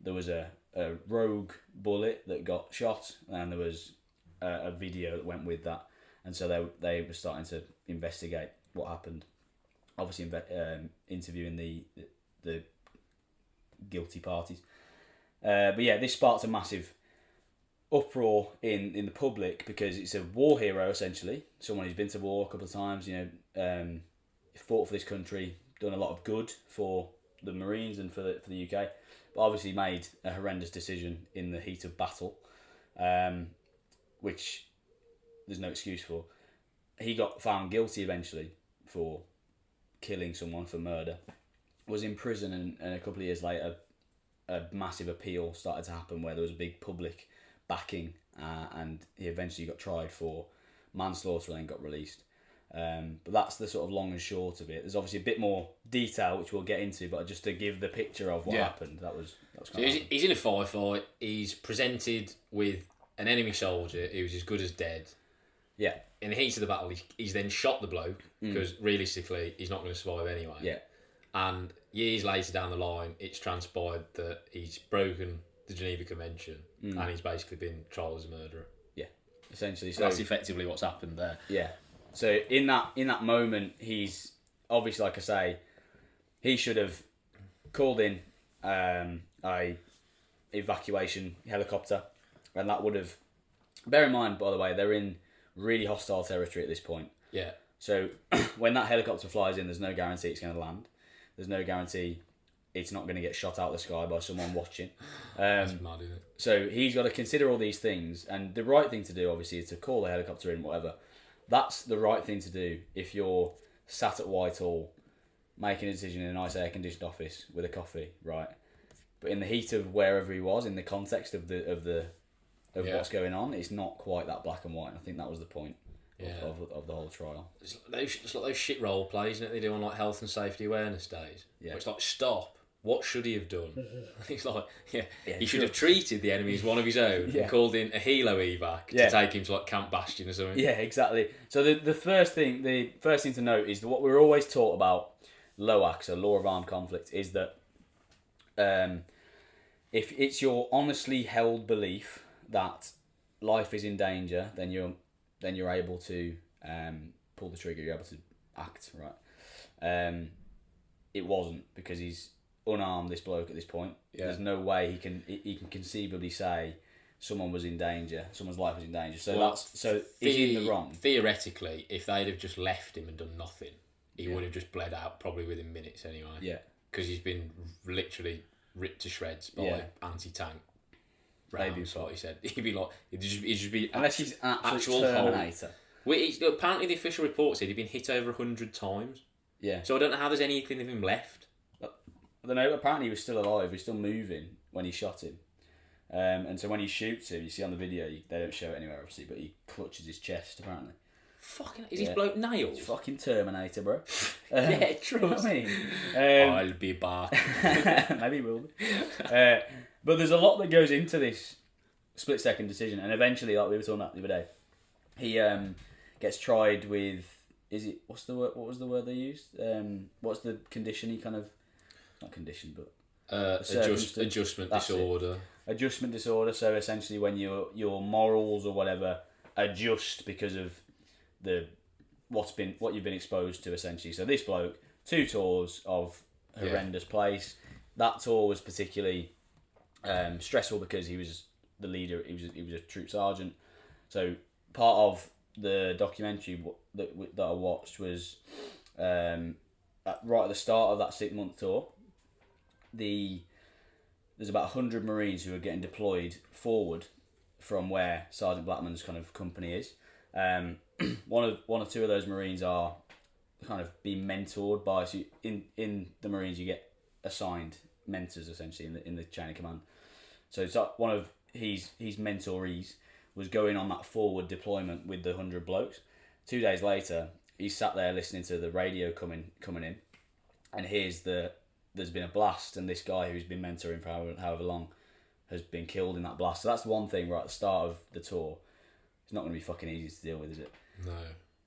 there was a rogue bullet that got shot, and there was a video that went with that, and so they were starting to investigate what happened. Obviously, interviewing the guilty parties. But yeah, this sparked a massive uproar in the public, because it's a war hero, essentially. Someone who's been to war a couple of times, fought for this country, done a lot of good for the Marines and for the UK, but obviously made a horrendous decision in the heat of battle, which there's no excuse for. He got found guilty eventually for killing someone, for murder, was in prison, and a couple of years later a massive appeal started to happen where there was a big public backing, and he eventually got tried for manslaughter and then got released. But that's the sort of long and short of it. There's obviously a bit more detail which we'll get into, but just to give the picture of what happened, that was kind of he's in a firefight. He's presented with an enemy soldier who's as good as dead. Yeah. In the heat of the battle, he's then shot the bloke, because realistically he's not going to survive anyway. Yeah. And years later down the line, it's transpired that he's broken the Geneva Convention and he's basically been tried as a murderer. Yeah, essentially. So that's effectively what's happened there. Yeah. So in that moment, he's obviously, like I say, he should have called in a evacuation helicopter, and that would have. Bear in mind, by the way, they're in really hostile territory at this point. Yeah. So when that helicopter flies in, there's no guarantee it's going to land. There's no guarantee it's not going to get shot out of the sky by someone watching. That's mad, isn't it? So he's got to consider all these things, and the right thing to do, obviously, is to call the helicopter in, whatever. That's the right thing to do if you're sat at Whitehall making a decision in a nice air-conditioned office with a coffee, right? But in the heat of wherever he was, in the context of what's going on, it's not quite that black and white. And I think that was the point of the whole trial. It's like those shit role plays, isn't it? They do on like health and safety awareness days. Yeah. Where it's like, stop. What should he have done? It's like, he should have treated the enemy as one of his own and called in a helo evac to take him to like Camp Bastion or something. Yeah, exactly. So the first thing to note is that what we're always taught about LOAC, so Law of Armed Conflict, is that if it's your honestly held belief that life is in danger, then you're able to pull the trigger. You're able to act, right? It wasn't, because he's unarmed, this bloke, at this point. Yeah. There's no way he can conceivably say someone's life was in danger. So he's in the wrong. Theoretically, if they'd have just left him and done nothing, he would have just bled out probably within minutes anyway. Yeah. Because he's been literally ripped to shreds by anti-tank rounds. Maybe what he said. He'd just be unless he's an actual Terminator. Apparently the official report said he'd been hit over 100 times. Yeah. So I don't know how there's anything of him left. I don't know. Apparently he was still alive. He was still moving when he shot him. And so when he shoots him, you see on the video, they don't show it anywhere obviously, but he clutches his chest apparently. Fucking, is his bloke nails? He's fucking Terminator, bro. Yeah, true. You know what I mean? I'll be back. Maybe he will be. But there's a lot that goes into this split-second decision, and eventually, like we were talking about the other day, he gets tried with. What's the word? What was the word they used? What's the condition? He kind of not condition, but adjustment disorder. Adjustment disorder. So essentially, when your morals or whatever adjust because of what you've been exposed to, essentially. So this bloke, 2 tours of horrendous place. That tour was particularly stressful because he was the leader. He was a troop sergeant. So part of the documentary that I watched was right at the start of that 6-month tour. There's about 100 Marines who are getting deployed forward from where Sergeant Blackman's kind of company is. One or two of those Marines are kind of being mentored by. So in the Marines, you get assigned mentors essentially in the chain of command. So one of his mentorees was going on that forward deployment with the 100 blokes. 2 days later, he sat there listening to the radio coming in, and hears there's been a blast, and this guy who's been mentoring for however long has been killed in that blast. So that's one thing right at the start of the tour. It's not going to be fucking easy to deal with, is it? No.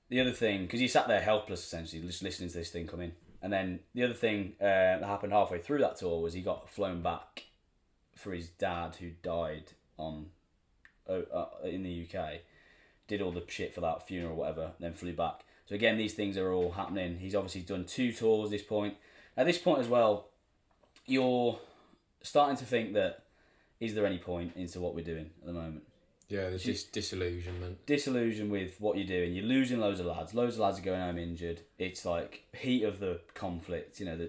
The other thing, because he sat there helpless essentially, just listening to this thing come in. And then the other thing that happened halfway through that tour was he got flown back for his dad who died in the UK. Did all the shit for that funeral or whatever, then flew back. So again, these things are all happening. He's obviously done 2 tours at this point. At this point as well, you're starting to think that, is there any point into what we're doing at the moment? Yeah, there's this disillusionment. Disillusion with what you're doing. You're losing loads of lads. Loads of lads are going home injured. It's like heat of the conflict. You know,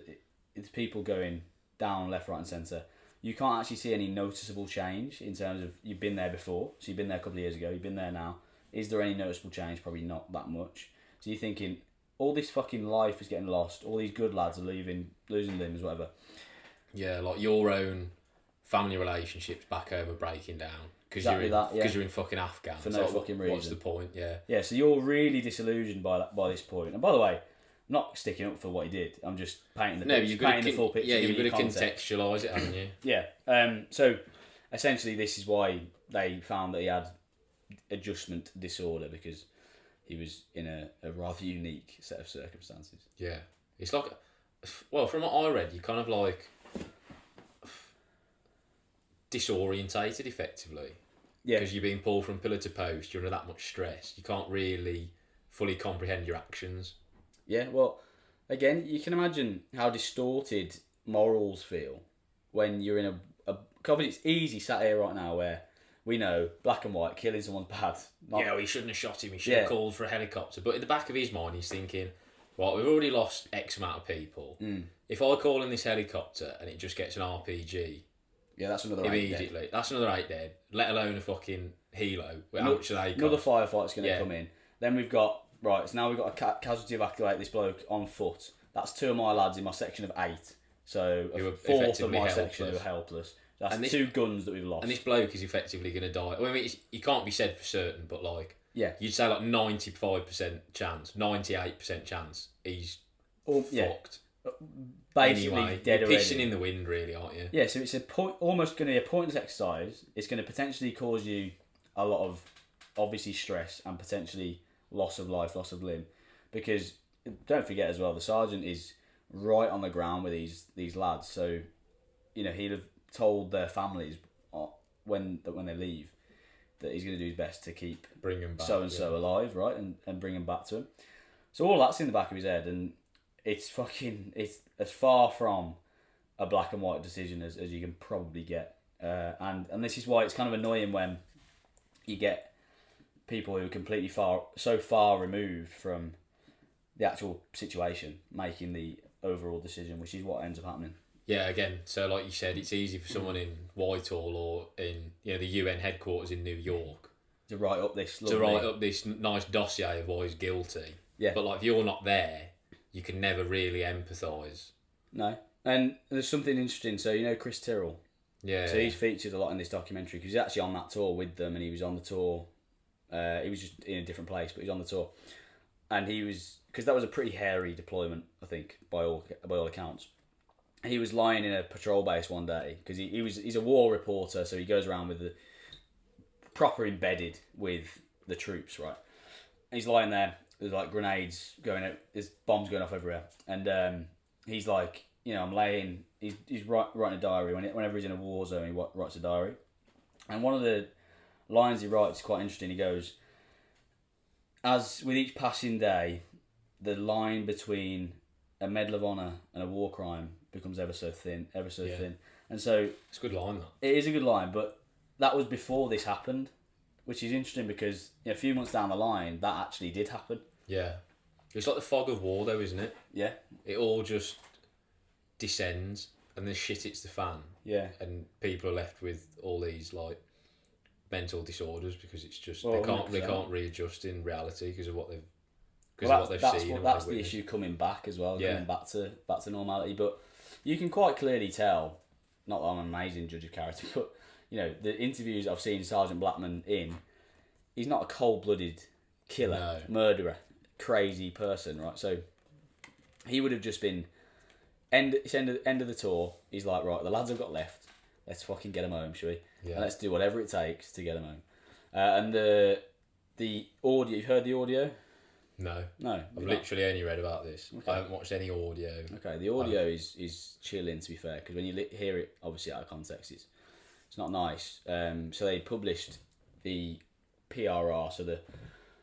it's people going down left, right, and centre. You can't actually see any noticeable change in terms of you've been there before. So you've been there a couple of years ago. You've been there now. Is there any noticeable change? Probably not that much. So you're thinking all this fucking life is getting lost. All these good lads are losing limbs, whatever. Yeah, like your own family relationships back home are breaking down. Because you're in fucking Afghan. For no fucking reason. What's the point? Yeah. Yeah, so you're really disillusioned by this point. And by the way, I'm not sticking up for what he did. I'm just painting the full picture. Yeah, you've got to contextualise it, haven't you? Yeah. So essentially, this is why they found that he had adjustment disorder, because he was in a rather unique set of circumstances. Yeah. It's like, well, from what I read, you kind of like disorientated effectively. Yeah. Because you're being pulled from pillar to post, you're under that much stress, you can't really fully comprehend your actions. Yeah, well, again, you can imagine how distorted morals feel when you're in obviously it's easy sat here right now where we know black and white, killing someone's bad. Yeah, he shouldn't have shot him, he should have called for a helicopter. But in the back of his mind, he's thinking, right, we've already lost X amount of people. If I call in this helicopter and it just gets an RPG... Yeah, that's another immediately. 8 dead. That's another 8 dead. Let alone a fucking helo. How much they cost? Another firefight's going to come in. Then we've got so now we've got a casualty evacuate this bloke on foot. That's 2 of my lads in my section of 8. So a fourth of my section who are helpless. That's 2 guns that we've lost. And this bloke is effectively going to die. I mean, it can't be said for certain, but like, yeah, you'd say like 95% chance, 98% chance he's fucked. Yeah. Basically anyway, dead you're already. pissing in the wind, really, aren't you? Yeah, so it's almost going to be a pointless exercise. It's going to potentially cause you a lot of, obviously, stress and potentially loss of life, loss of limb. Because, don't forget as well, the sergeant is right on the ground with these lads. So, you know, he'd have told their families when they leave that he's going to do his best to keep bring them back, so-and-so alive, right? And bring them back to him. So all that's in the back of his head, and it's as far from a black and white decision as you can probably get. And this is why it's kind of annoying when you get people who are completely so far removed from the actual situation making the overall decision, which is what ends up happening. Yeah, again, so like you said, it's easy for someone in Whitehall or in the UN headquarters in New York to write up this nice dossier of why he's guilty. Yeah. But like if you're not there, you can never really empathise. No. And there's something interesting. So, you know Chris Tyrrell? Yeah. So he's featured a lot in this documentary because he's actually on that tour with them, and he was on the tour. He was just in a different place, but he was on the tour, and he was because that was a pretty hairy deployment, I think, by all accounts. He was lying in a patrol base one day because he's a war reporter, so he goes around with the proper embedded with the troops, right? And he's lying there. There's like grenades going out, there's bombs going off everywhere, and he's like, I'm laying. He's writing a diary whenever he's in a war zone. He writes a diary, and one of the lines he writes is quite interesting. He goes, "As with each passing day, the line between a Medal of Honor and a war crime becomes ever so thin. And so it's a good line, that. It is a good line, but that was before this happened, which is interesting because a few months down the line, that actually did happen. Yeah. It's like the fog of war, though, isn't it? Yeah. It all just descends, and then shit hits the fan. Yeah. And people are left with all these, like, mental disorders because it's just Well, they can't readjust in reality because of what they've that's seen. That's the issue coming back as well, Yeah. coming back to normality. But you can quite clearly tell, not that I'm an amazing judge of character, but the interviews I've seen Sergeant Blackman in, he's not a cold-blooded killer, murderer, crazy person, right? So he would have just been end of the tour. He's like, right, the lads have got left. Let's fucking get them home, shall we? Yeah. And let's do whatever it takes to get them home. And the audio, you've heard the audio? No. No. I've literally only read about this. Okay. I haven't watched any audio. Okay, the audio is chilling, to be fair, because when you hear it, obviously out of context, it's not nice. So they published the PRR, so the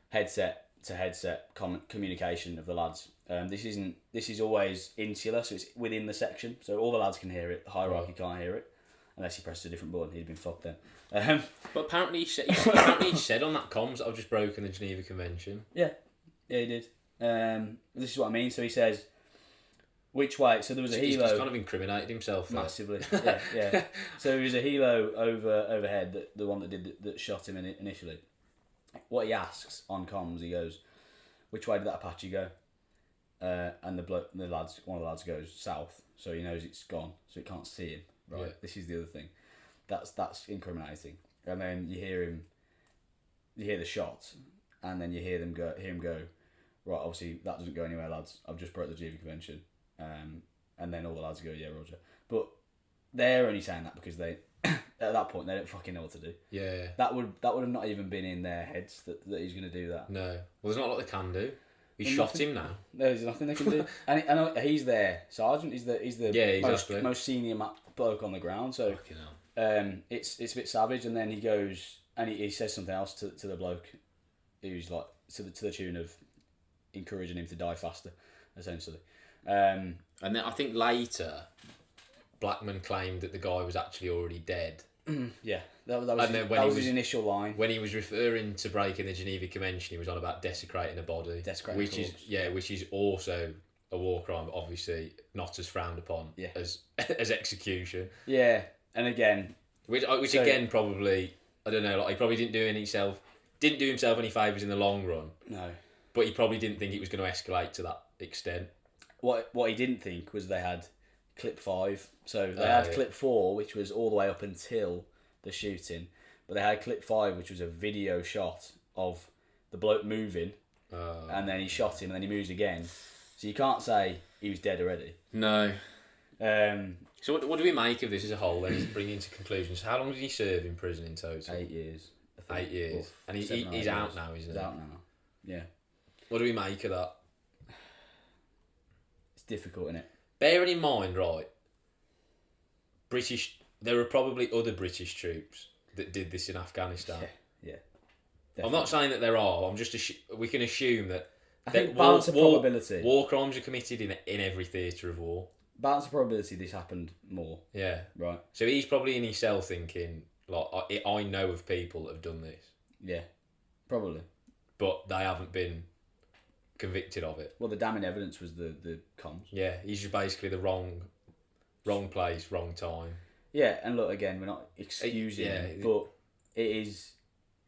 headset to headset communication of the lads. This is always insular, so it's within the section, so all the lads can hear it. The hierarchy can't hear it unless he pressed a different button. He'd been fucked then. But apparently he said on that comms that I've just broken the Geneva Convention. Yeah, he did. This is what I mean. So he says, which way? So there was a helo. He's kind of incriminated himself there. Massively. Yeah. So there was a helo overhead, the one that shot him initially. What he asks on comms, he goes, "Which way did that Apache go?" And one of the lads goes south, so he knows it's gone, so he can't see him. Right. Yeah. This is the other thing. That's incriminating. And then you hear the shots, and then you hear him go. Right, obviously that doesn't go anywhere, lads. I've just broke the Geneva Convention. And then all the lads go, yeah, Roger. But they're only saying that because they, at that point, they don't fucking know what to do. Yeah. That would have not even been in their heads that he's going to do that. No. Well, there's not a lot they can do. He shot him now. There's nothing they can do. And he's their sergeant. He's the most senior bloke on the ground. So it's a bit savage. And then he goes and he says something else to the bloke, who's like to the tune of encouraging him to die faster, essentially. And then I think later, Blackman claimed that the guy was actually already dead. Yeah, that was his initial line. When he was referring to breaking the Geneva Convention, he was on about desecrating a body, which is also a war crime, but obviously not as frowned upon as execution. Yeah, and again, which again probably I don't know. Like he probably didn't do himself any favours in the long run. No, but he probably didn't think it was going to escalate to that extent. What he didn't think was they had clip 5. So they had clip 4, which was all the way up until the shooting, but they had clip 5, which was a video shot of the bloke moving, and then he shot him, and then he moves again. So you can't say he was dead already. No. So what do we make of this as a whole? Then bringing into conclusions. How long did he serve in prison in total? 8 years. 8 years, and he's out now, isn't he? He's out now. Yeah. What do we make of that? It's difficult, isn't it? Bearing in mind, right, there are probably other British troops that did this in Afghanistan. Yeah. I'm not saying that there are. I'm just we can assume that. I think balance of probability. War crimes are committed in every theatre of war. Balance of probability. This happened more. Yeah. Right. So he's probably in his cell thinking, like, I know of people that have done this. Yeah. Probably. But they haven't been convicted of it. Well, the damning evidence was the comms. Yeah, he's just basically the wrong place, wrong time. Yeah, and look, again, we're not excusing him, but it is.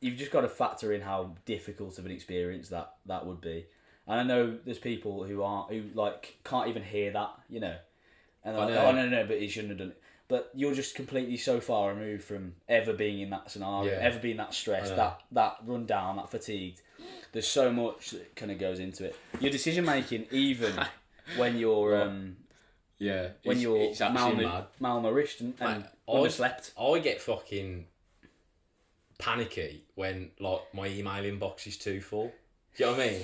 You've just got to factor in how difficult of an experience that would be. And I know there's people who can't even hear that, And they're like, oh no, but he shouldn't have done it. But you're just completely so far removed from ever being in that scenario, ever being that stressed, that run down, that fatigued. There's so much that kind of goes into it. Your decision making, even when you're when you're malnourished and underslept. I get fucking panicky when like my email inbox is too full. Do you know what I mean?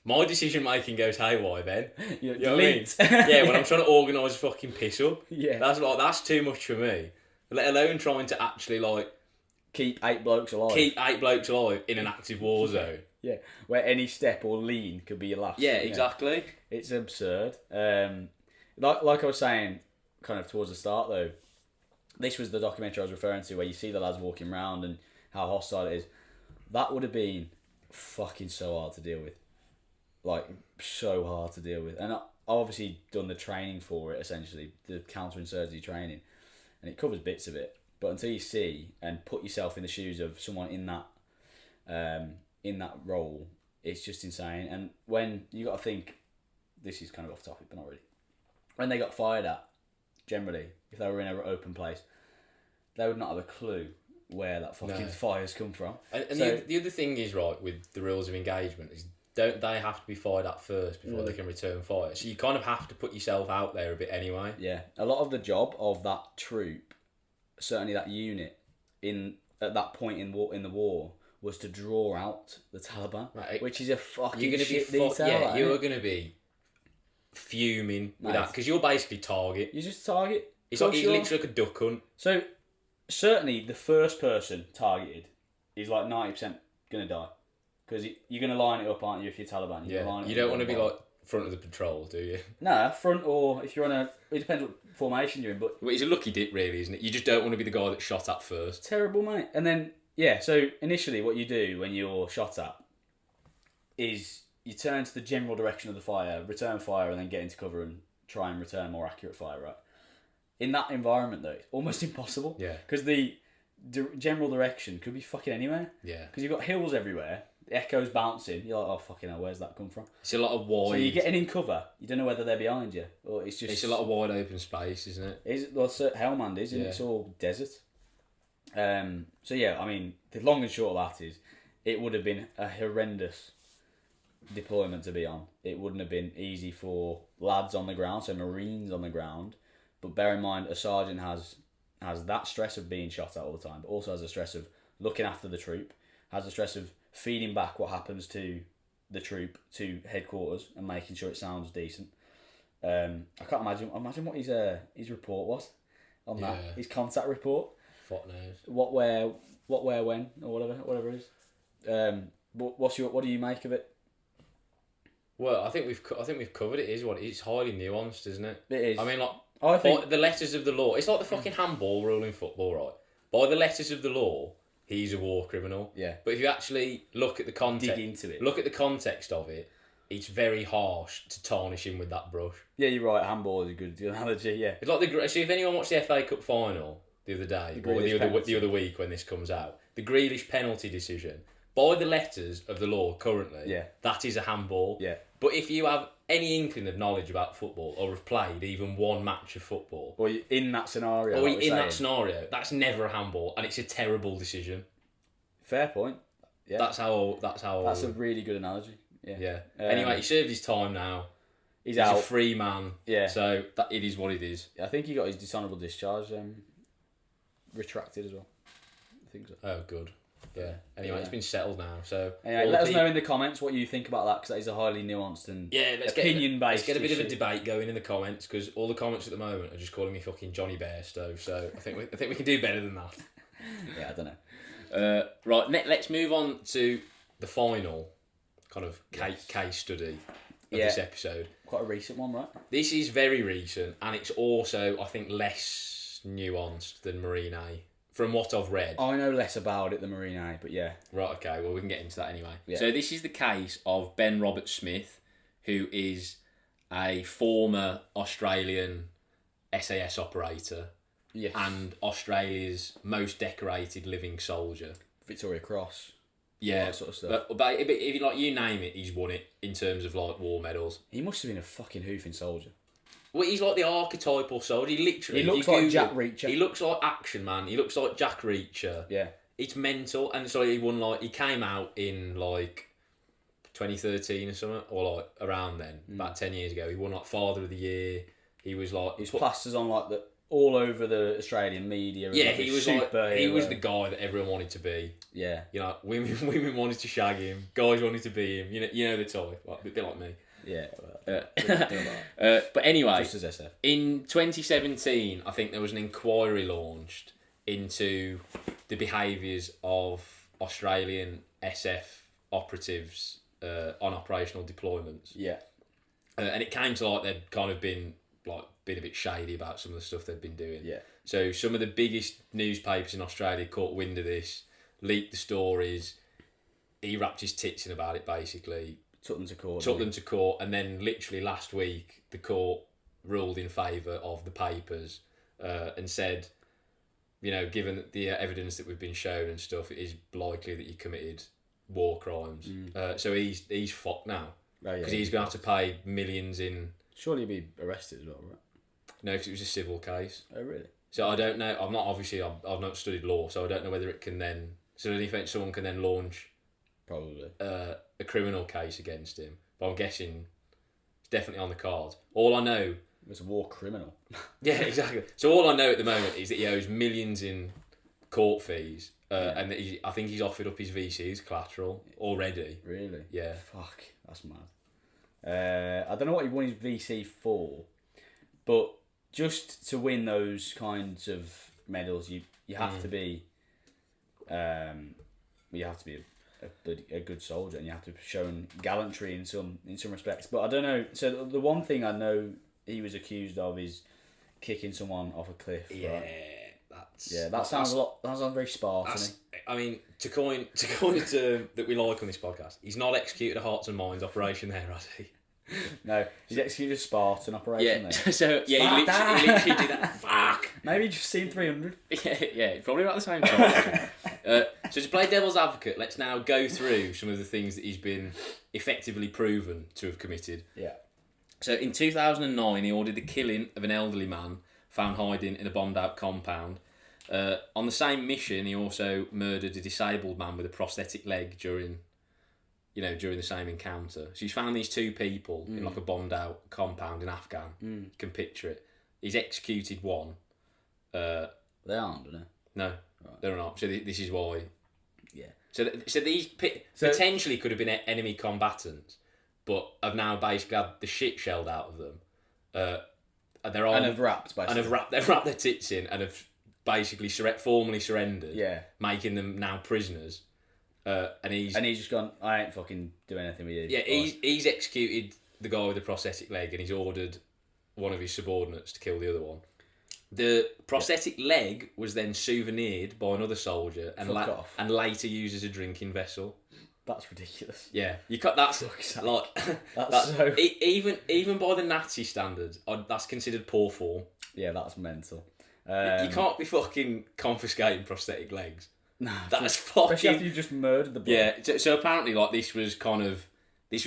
My decision making goes haywire then. You know what I mean? Yeah, when I'm trying to organise a fucking piss up. Yeah. That's too much for me. Let alone trying to actually like keep 8 blokes alive in an active war zone. Yeah, where any step or lean could be your last. Yeah, exactly. It's absurd. Like I was saying, kind of towards the start though, this was the documentary I was referring to where you see the lads walking around and how hostile it is. That would have been fucking so hard to deal with. Like, so hard to deal with. And I've obviously done the training for it, essentially, the counterinsurgency training, and it covers bits of it. But until you see and put yourself in the shoes of someone in that role, it's just insane. And when you got to think, this is kind of off topic, but not really. When they got fired at, generally, if they were in an open place, they would not have a clue where that fucking fire's come from. And so, the other thing is, right, with the rules of engagement is, don't they have to be fired at first before they can return fire? So you kind of have to put yourself out there a bit anyway. Yeah, a lot of the job of that troop, certainly that unit, at that point in the war, was to draw out the Taliban, right. Which is a fucking shit detail. Yeah, you're going to be fuming with that because you're basically target. You're just target. It's literally like a duck hunt. So certainly the first person targeted is like 90% going to die. Because you're going to line it up, aren't you, if you're Taliban? You don't want to be like front of the patrol, do you? Nah, front or if you're on a... It depends what formation you're in, but... Well, it's a lucky dip, really, isn't it? You just don't want to be the guy that's shot at first. Terrible, mate. And then, yeah, so initially what you do when you're shot at is you turn to the general direction of the fire, return fire, and then get into cover and try and return more accurate fire, right? In that environment, though, it's almost impossible. Yeah. Because the general direction could be fucking anywhere. Yeah. Because you've got hills everywhere. The echoes bouncing. You're like, oh fucking hell, where's that come from? It's a lot of wide. So you're getting in cover. You don't know whether they're behind you or it's just. It's a lot of wide open space, isn't it? Helmand is, and it's all desert. So yeah, I mean, the long and short of that is, it would have been a horrendous deployment to be on. It wouldn't have been easy for lads on the ground, so Marines on the ground. But bear in mind, a sergeant has that stress of being shot at all the time, but also has the stress of looking after the troop, has the stress of feeding back what happens to the troop to headquarters and making sure it sounds decent. I can't imagine what his report was on that. His contact report. Fuck knows. What, where, when, or whatever it is. But what do you make of it? Well, I think we've covered it. It's highly nuanced, isn't it? It is. I mean, I think the letters of the law. It's like the fucking handball rule in football, right? By the letters of the law, he's a war criminal. Yeah. But if you actually look at the context, dig into it. Look at the context of it. It's very harsh to tarnish him with that brush. Yeah, you're right. Handball is a good analogy. Yeah. It's like so if anyone watched the FA Cup final the other day or the other week when this comes out, the Grealish penalty decision, by the letters of the law currently, that is a handball. Yeah. But if you have any inkling of knowledge about football or have played even one match of football, or you're in that scenario, that's never a handball, and it's a terrible decision. Fair point. Yeah. That's a really good analogy. Yeah. Yeah. Anyway, he served his time now. He's out. A free man. Yeah. So it is what it is. I think he got his dishonourable discharge retracted as well. I think so. Oh, good. Yeah. Anyway, it's been settled now. So anyway, let us know in the comments what you think about that, because that is a highly nuanced and opinion-based. Let's get a bit of a debate going in the comments, because all the comments at the moment are just calling me fucking Johnny Bairstow. So I think we can do better than that. Yeah, I don't know. Right, let's move on to the final kind of case study of this episode. Quite a recent one, right? This is very recent, and it's also, I think, less nuanced than Marine A. From what I've read. I know less about it than Marine A, but yeah. Right, okay, well, we can get into that anyway. Yeah. So this is the case of Ben Robert Smith, who is a former Australian SAS operator. Yes. And Australia's most decorated living soldier. Victoria Cross. Yeah. That sort of stuff. But if you name it, he's won it in terms of war medals. He must have been a fucking hoofing soldier. Well, he's like the archetypal soldier. He literally... He looks like Jack Reacher. He looks like Action Man. He looks like Jack Reacher. Yeah. It's mental. And so he won, like... He came out in, like, 2013 or something. Or, like, around then. About 10 years ago. He won, like, Father of the Year. He was, like... His plasters on, like, all over the Australian media. Yeah, like he was the guy that everyone wanted to be. Yeah. You know, women wanted to shag him. Guys wanted to be him. You know the type. Like, a bit like me. Yeah. But anyway, just as SF. in 2017, I think there was an inquiry launched into the behaviours of Australian SF operatives on operational deployments. Yeah. And it came to like they'd kind of been a bit shady about some of the stuff they'd been doing. Yeah. So some of the biggest newspapers in Australia caught wind of this, leaked the stories. He wrapped his tits in about it, basically. Took them to court. And then literally last week, the court ruled in favour of the papers and said, you know, given the evidence that we've been shown and stuff, it is likely that he committed war crimes. So he's fucked now. Because he's going to have to pay millions in... Surely he'll be arrested as well, right? No, because it was a civil case. Oh, really? So I don't know. I've not studied law, so I don't know whether it can then... So do you think someone can then launch... Probably. A criminal case against him? But I'm guessing it's definitely on the cards. All I know... He was a war criminal. Yeah, exactly. So all I know at the moment is that he owes millions in court fees, and that I think he's offered up his VC's collateral already. Really? Yeah. Fuck, that's mad. I don't know what he won his VC for, but just to win those kinds of medals, you have to be, a good soldier, and you have to have shown gallantry in some respects. But I don't know. So the one thing I know he was accused of is kicking someone off a cliff. Yeah, right? That sounds very Spartan. I mean, to coin a term that we like on this podcast, he's not executed a hearts and minds operation there, has he? No, he's executed a Spartan operation there. So yeah, he literally did that. Fuck. Maybe just seen 300. Yeah, probably about the same time. So to play devil's advocate, let's now go through some of the things that he's been effectively proven to have committed. Yeah. So in 2009, he ordered the killing of an elderly man found hiding in a bombed-out compound. On the same mission, he also murdered a disabled man with a prosthetic leg during the same encounter. So he's found these two people in like a bombed-out compound in Afghan. You can picture it. He's executed one. They aren't, are they? No, right. They're not. So this is why. Yeah. So these potentially could have been enemy combatants, but have now basically had the shit shelled out of them. And have wrapped, basically. They've wrapped their tits in and have basically formally surrendered. Yeah. Making them now prisoners. And he's just gone, I ain't fucking doing anything with you. Yeah, he's executed the guy with the prosthetic leg, and he's ordered one of his subordinates to kill the other one. The prosthetic leg was then souvenired by another soldier and later used as a drinking vessel. That's ridiculous. Yeah, you cut that's so even by the Nazi standards, that's considered poor form. Yeah, that's mental. You can't be fucking confiscating prosthetic legs. No, that's fucking. Especially after you've just murdered the bloke. Yeah, so apparently, like this was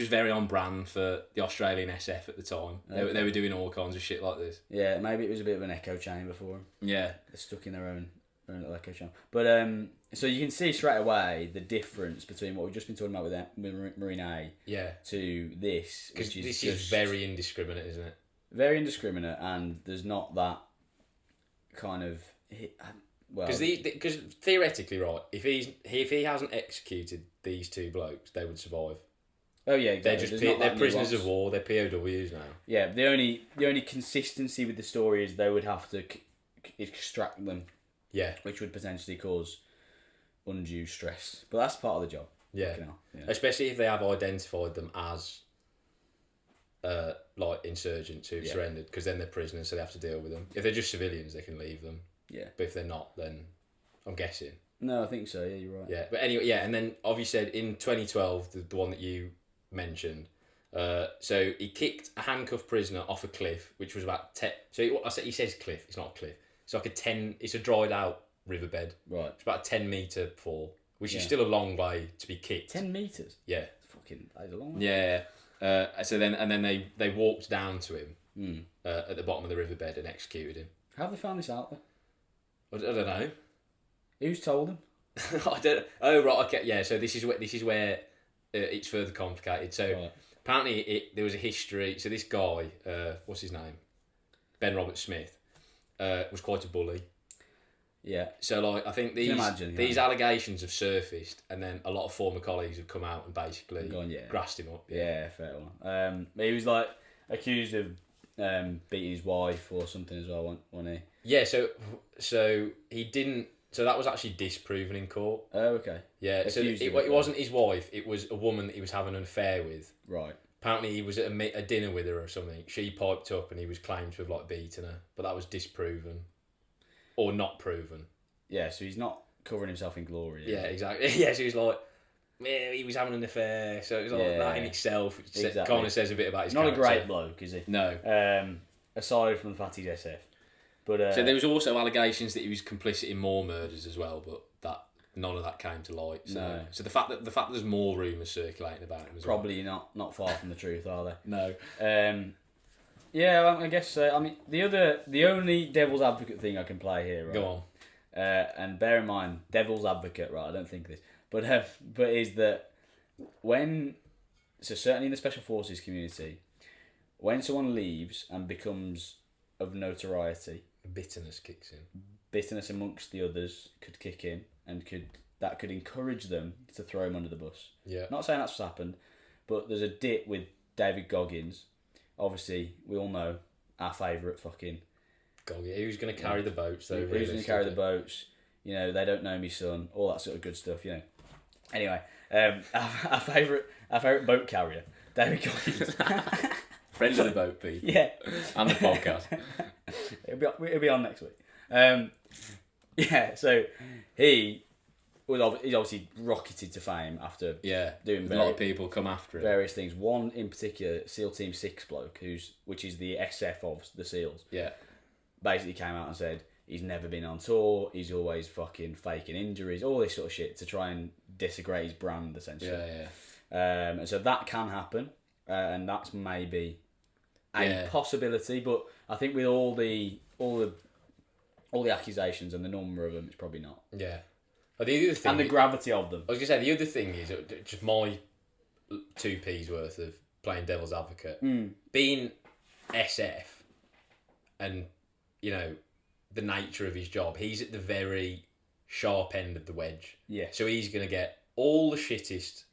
very on brand for the Australian SF at the time. Okay. They were doing all kinds of shit like this. Yeah, maybe it was a bit of an echo chamber for them. Yeah, they're stuck in their own little echo chamber. But so you can see straight away the difference between what we've just been talking about with Marine A. Yeah. To this, because this is very indiscriminate, isn't it? Very indiscriminate, and there's not that kind of. Because theoretically, right, if he hasn't executed these two blokes, they would survive. Oh yeah, exactly. They're prisoners of war. They're POWs now. Yeah, the only consistency with the story is they would have to extract them. Yeah, which would potentially cause undue stress, but that's part of the job. Yeah, especially if they have identified them as like insurgents who've surrendered, because then they're prisoners, so they have to deal with them. If they're just civilians, they can leave them. Yeah. But if they're not, then I'm guessing. No, I think so. Yeah, you're right. Yeah, but anyway, and then obviously said in 2012, the one that you mentioned, so he kicked a handcuffed prisoner off a cliff, which was about 10. So he says cliff. It's not a cliff. It's like it's a dried out riverbed. Right. It's about a 10-metre fall, which is still a long way to be kicked. 10 metres. Yeah. Fucking, that is a long way. Yeah. So then they walked down to him. at the bottom of the riverbed and executed him. How have they found this out, though? I don't know. Who's told them? I don't. Oh right, okay, yeah. So this is where it's further complicated. So Right. apparently there was a history. So this guy, what's his name, Ben Robert Smith, was quite a bully. Yeah. So like I think these yeah. allegations have surfaced, and then a lot of former colleagues have come out and basically grassed him up. Yeah, fair one. He was like accused of beating his wife or something as well, wasn't he? Yeah. So he didn't. So that was actually disproven in court. Oh, okay. Yeah. So it wasn't his wife. It was a woman that he was having an affair with. Right. Apparently he was at a dinner with her or something. She piped up and he was claimed to have like beaten her, but that was disproven, or not proven. Yeah. So he's not covering himself in glory. Yeah, exactly. Yeah, so he was like, yeah, he was having an affair. So it was like that in itself. Kind of says a bit about his. Not character. a great bloke, is he? No. Aside from the fact he's SF, but so there was also allegations that he was complicit in more murders as well, but none of that came to light. So, No. So the fact that there's more rumours circulating about him as probably not far from the truth, are they? No. Yeah, well, I guess. I mean, the only devil's advocate thing I can play here, right? Go on. And bear in mind, devil's advocate, right? I don't think this, but is that certainly in the special forces community, when someone leaves and becomes of notoriety, Bitterness kicks in. Bitterness amongst the others could kick in, and could encourage them to throw him under the bus. Yeah. Not saying that's what's happened, but there's a dip with David Goggins. Obviously, we all know our favourite fucking. Goggins. Who's going to carry the boats though? Who's going to carry the boats? You know, they don't know me, son. All that sort of good stuff. You know. Anyway, our favourite boat carrier, David Goggins. Friend of the boat, Pete. Yeah. And the podcast. It'll be on next week. Yeah, so he's obviously rocketed to fame after doing a lot of people come after him. Various things. One in particular, SEAL Team 6 bloke, which is the SF of the SEALs. Yeah. Basically came out and said he's never been on tour, he's always fucking faking injuries, all this sort of shit to try and disagree his brand, essentially. Yeah. And so that can happen, and that's maybe a possibility, but I think with all the accusations and the number of them, it's probably not. Yeah. But the other thing and the gravity of them. I was going to say, the other thing is, just my 2p's worth of playing devil's advocate, being SF and, you know, the nature of his job, he's at the very sharp end of the wedge. Yeah. So he's going to get all the shittest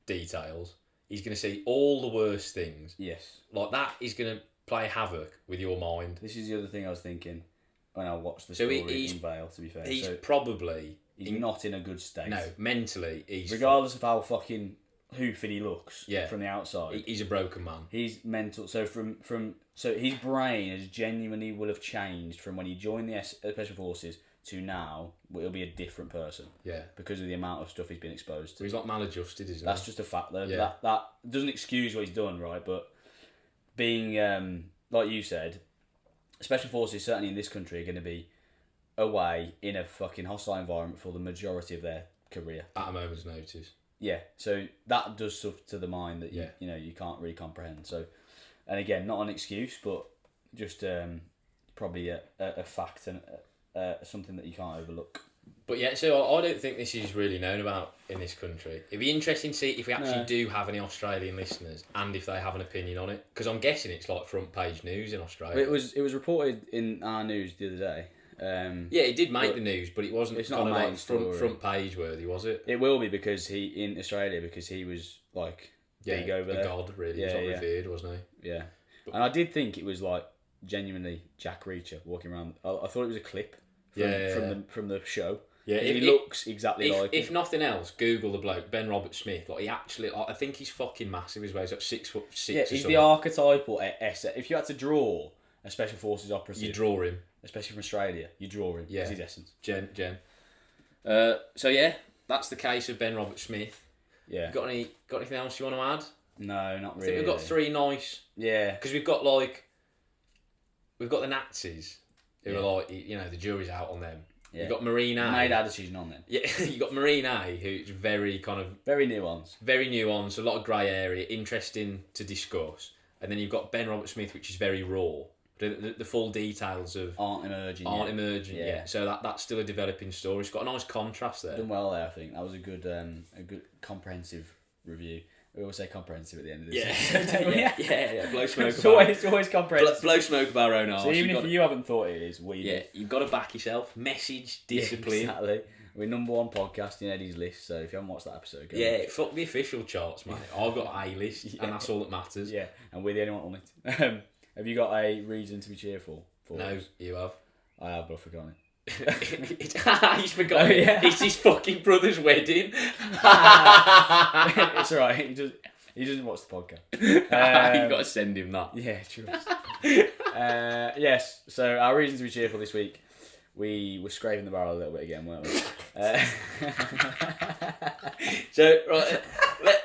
details. He's going to see all the worst things. Yes. Like that is going to play havoc with your mind. This is the other thing I was thinking when I watched the story in Vale, to be fair. He's He's not in a good state. No, mentally, he's... Regardless of how fucking hoofing he looks from the outside. He's a broken man. He's mental. So so his brain has genuinely will have changed from when he joined the Special Forces to now. He'll be a different person. Yeah. Because of the amount of stuff he's been exposed to. He's like maladjusted, isn't he? That's just a fact, though. Yeah. That doesn't excuse what he's done, right? But being, like you said, Special Forces, certainly in this country, are going to be away in a fucking hostile environment for the majority of their career. At a moment's notice. Yeah, so that does stuff to the mind that you know you can't really comprehend. So, and again, not an excuse, but just probably a fact and something that you can't overlook. But yeah, so I don't think this is really known about in this country. It'd be interesting to see if we actually do have any Australian listeners and if they have an opinion on it. Because I'm guessing it's like front page news in Australia. It was reported in our news the other day. Yeah, it did make the news, but it wasn't. It's not like front page worthy, was it? It will be because he was like big over there. A god, really. He was like revered, wasn't he? Yeah, and I did think it was like genuinely Jack Reacher walking around. I thought it was a clip from the show. Yeah, he looks exactly like him. If nothing else, Google the bloke Ben Robert Smith. Like he actually, I think he's fucking massive as well. He's like 6'6". Yeah, he's the archetypal SF. If you had to draw a Special Forces operative, you draw him. Especially from Australia, you draw him. Yeah, his essence. Jen. So yeah, that's the case of Ben Robert Smith. Yeah. Got anything else you want to add? No, not really. I think we've got three nice. Yeah. Because we've got the Nazis who are like, you know, the jury's out on them. Yeah. You've got Marine A. Made our decision on them. Yeah, you got Marine A, who's very kind of very nuanced, a lot of grey area, interesting to discuss. and then you've got Ben Robert Smith, which is very raw. The full details aren't emerging. Yeah. So that's still a developing story. It's got a nice contrast there. Done well there, I think. That was a good comprehensive review. We always say comprehensive at the end of this. Yeah. Blow smoke. It's always comprehensive. Blow smoke about our own arse. So even if you haven't thought it is, we do. You've got to back yourself. Message, discipline. Yeah, exactly. We're number one podcast in Eddie's list, so if you haven't watched that episode, go watch. Fuck the official charts, mate. I've got A-list, and that's all that matters. Yeah, and we're the only one on it. Have you got a reason to be cheerful? No, us? you have. I have, but I've forgotten it. He's forgotten it. Yeah. It's his fucking brother's wedding. It's alright, he doesn't watch the podcast. You've got to send him that. Yeah, true. Yes, so our reason to be cheerful this week, we were scraping the barrel a little bit again, weren't we? So, right,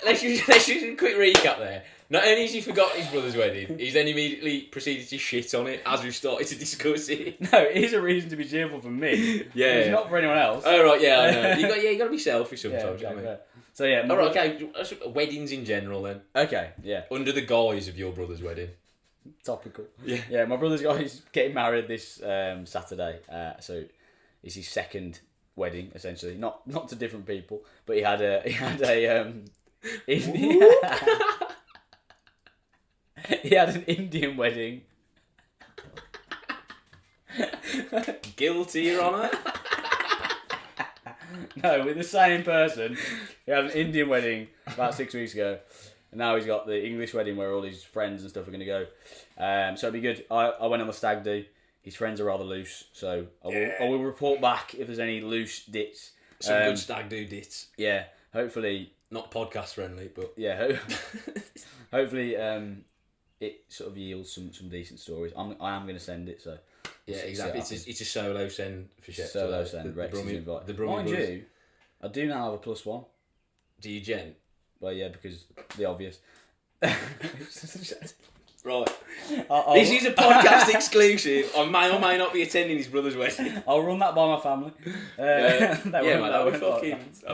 let's just a quick recap there. Not only has he forgot his brother's wedding, he's then immediately proceeded to shit on it as we've started to discuss it. No, it is a reason to be cheerful for me. Yeah. It's not for anyone else. Oh, right, yeah, I know. You got to be selfish sometimes, yeah, haven't you? So, yeah. All right, okay, weddings in general then. Okay, yeah. Under the guise of your brother's wedding. Topical. Yeah. Yeah, my brother's he's getting married this Saturday, so it's his second wedding essentially. Not to different people, but he had a he had an Indian wedding. Guilty, Your Honour. No, with the same person. He had an Indian wedding about 6 weeks ago. And now he's got the English wedding where all his friends and stuff are going to go. So it'll be good. I went on the stag do. His friends are rather loose. So I will report back if there's any loose dits. Some good stag do dits. Yeah. Hopefully. Not podcast friendly, but... Yeah. Hopefully it sort of yields some decent stories. I am going to send it, so... Yeah, exactly. It's a solo send for shit. Solo send. Rex is invited. Mind you, I do now have a +1. Do you, gent? Well, yeah, because the obvious. Right. This is a podcast exclusive. I may or may not be attending his brother's wedding. I'll run that by my family. That'll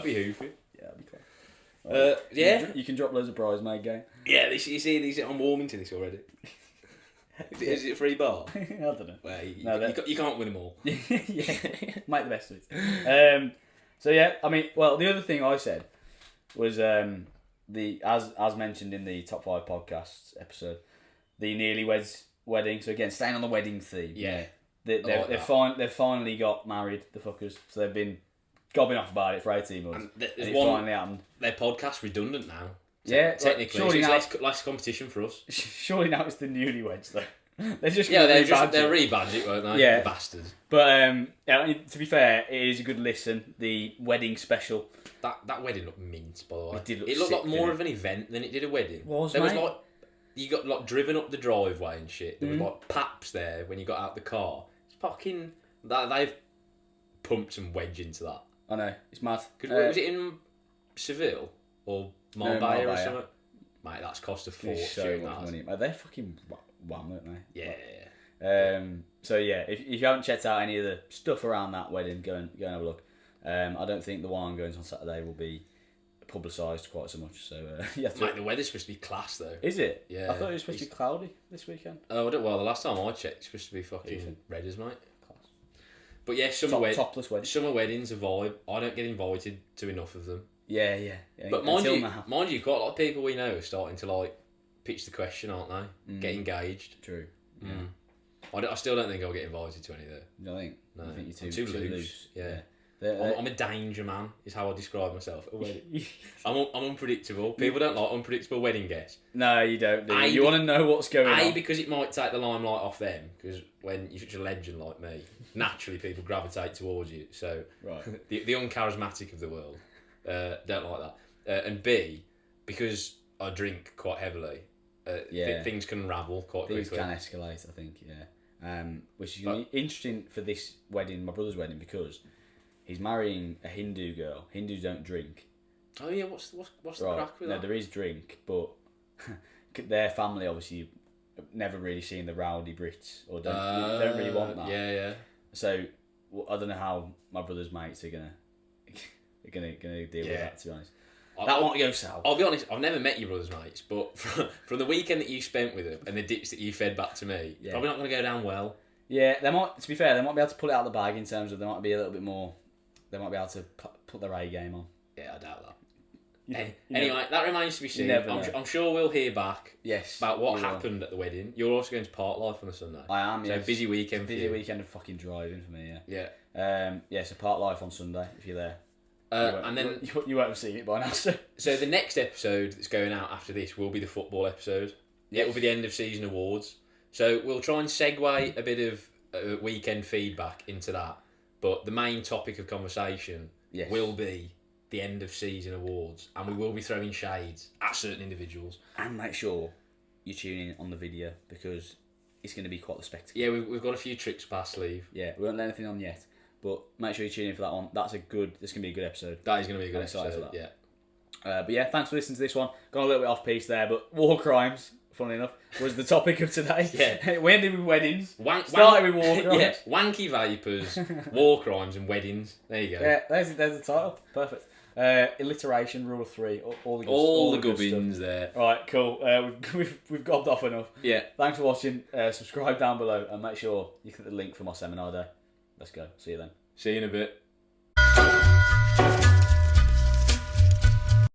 be hoofy. Yeah, that'd be cool. You can drop loads of bridesmaid game. Yeah, you see, I'm warming to this already. Is it a free bar? I don't know. Well, you can't win them all. Yeah, make the best of it. So yeah, I mean, well, the other thing I said was as mentioned in the top 5 podcasts episode, the nearly weds wedding. So again, staying on the wedding theme. Yeah, they've finally got married, the fuckers. So they've been gobbing off about it for 18 months. And it finally happened. Their podcast's redundant now. Yeah, technically, surely so now, it's less competition for us. Surely now it's the newlyweds though. They'll rebadge it, won't they? Yeah, the bastards. But to be fair, it is a good listen. The wedding special. That wedding looked mint, by the way. It looked like more of an event than it did a wedding. There was like you got like driven up the driveway and shit. There was like paps there when you got out the car. It's fucking they've pumped some wedge into that. I know, it's mad. Was it in Seville or Marbella or something? Mate, that's cost a fortune. So much money. They're fucking wham, aren't they? Yeah. So yeah, if you haven't checked out any of the stuff around that wedding, go and have a look. I don't think the one going on Saturday will be publicised quite so much. So Mate, the weather's supposed to be class though. Is it? Yeah. I thought it was supposed to be cloudy this weekend. Oh, well, the last time I checked, it's supposed to be fucking red as mate. Class. But yeah, topless weddings. Summer weddings a vibe. I don't get invited to enough of them. Yeah. But mind you, quite a lot of people we know are starting to like pitch the question, aren't they? Get engaged. True. I still don't think I'll get invited to any there. You don't think? No, I think you're too loose. Yeah. I'm a danger man, is how I describe myself at a wedding. I'm unpredictable. People don't like unpredictable wedding guests. No, you don't. Do you want to know what's going on? Because it might take the limelight off them. Because when you're such a legend like me, naturally people gravitate towards you. So right. the uncharismatic of the world don't like that. And B, because I drink quite heavily, things can unravel quite quickly. Things can escalate, I think. Yeah. Which is going to be interesting for this wedding, my brother's wedding, because he's marrying a Hindu girl. Hindus don't drink. Oh yeah, what's the crack with that? No, there is drink, but their family obviously have never really seen the rowdy Brits, or don't really want that. Yeah. So I don't know how my brother's mates are gonna deal with that. To be honest, That won't go south. I'll be honest, I've never met your brothers, mates, but from the weekend that you spent with them and the dips that you fed back to me, probably not going to go down well. Yeah, they might. To be fair, they might be able to pull it out of the bag in terms of they might be a little bit more. They might be able to put their A game on. Yeah, I doubt that. You Anyway, that remains to be seen. I'm sure we'll hear back about what happened at the wedding. You're also going to Park Life on a Sunday. I am, so yes. busy weekend for you. Busy weekend of fucking driving for me, yeah. Yeah. So Park Life on Sunday, if you're there. And then you won't have seen it by now. So the next episode that's going out after this will be the football episode. It will be the end of season awards. So we'll try and segue a bit of weekend feedback into that. But the main topic of conversation will be the end of season awards, and we will be throwing shades at certain individuals. And make sure you tune in on the video because it's going to be quite the spectacle. Yeah, we've got a few tricks up our sleeve. Yeah, we won't let anything on yet, but make sure you tune in for that one. This is going to be a good episode. That is going to be a good episode. For that. Yeah. But yeah, thanks for listening to this one. Gone a little bit off piece there, but war crimes, funnily enough, was the topic of today. Yeah. We ended with weddings. Started with war crimes. Yeah. Wanky vapors, war crimes, and weddings. There you go. Yeah, there's the title. Perfect. Alliteration, rule of 3, all the good gubbins stuff. there. Right, cool. We've gobbed off enough. Yeah. Thanks for watching. Subscribe down below and make sure you click the link for my seminar day. Let's go. See you then. See you in a bit.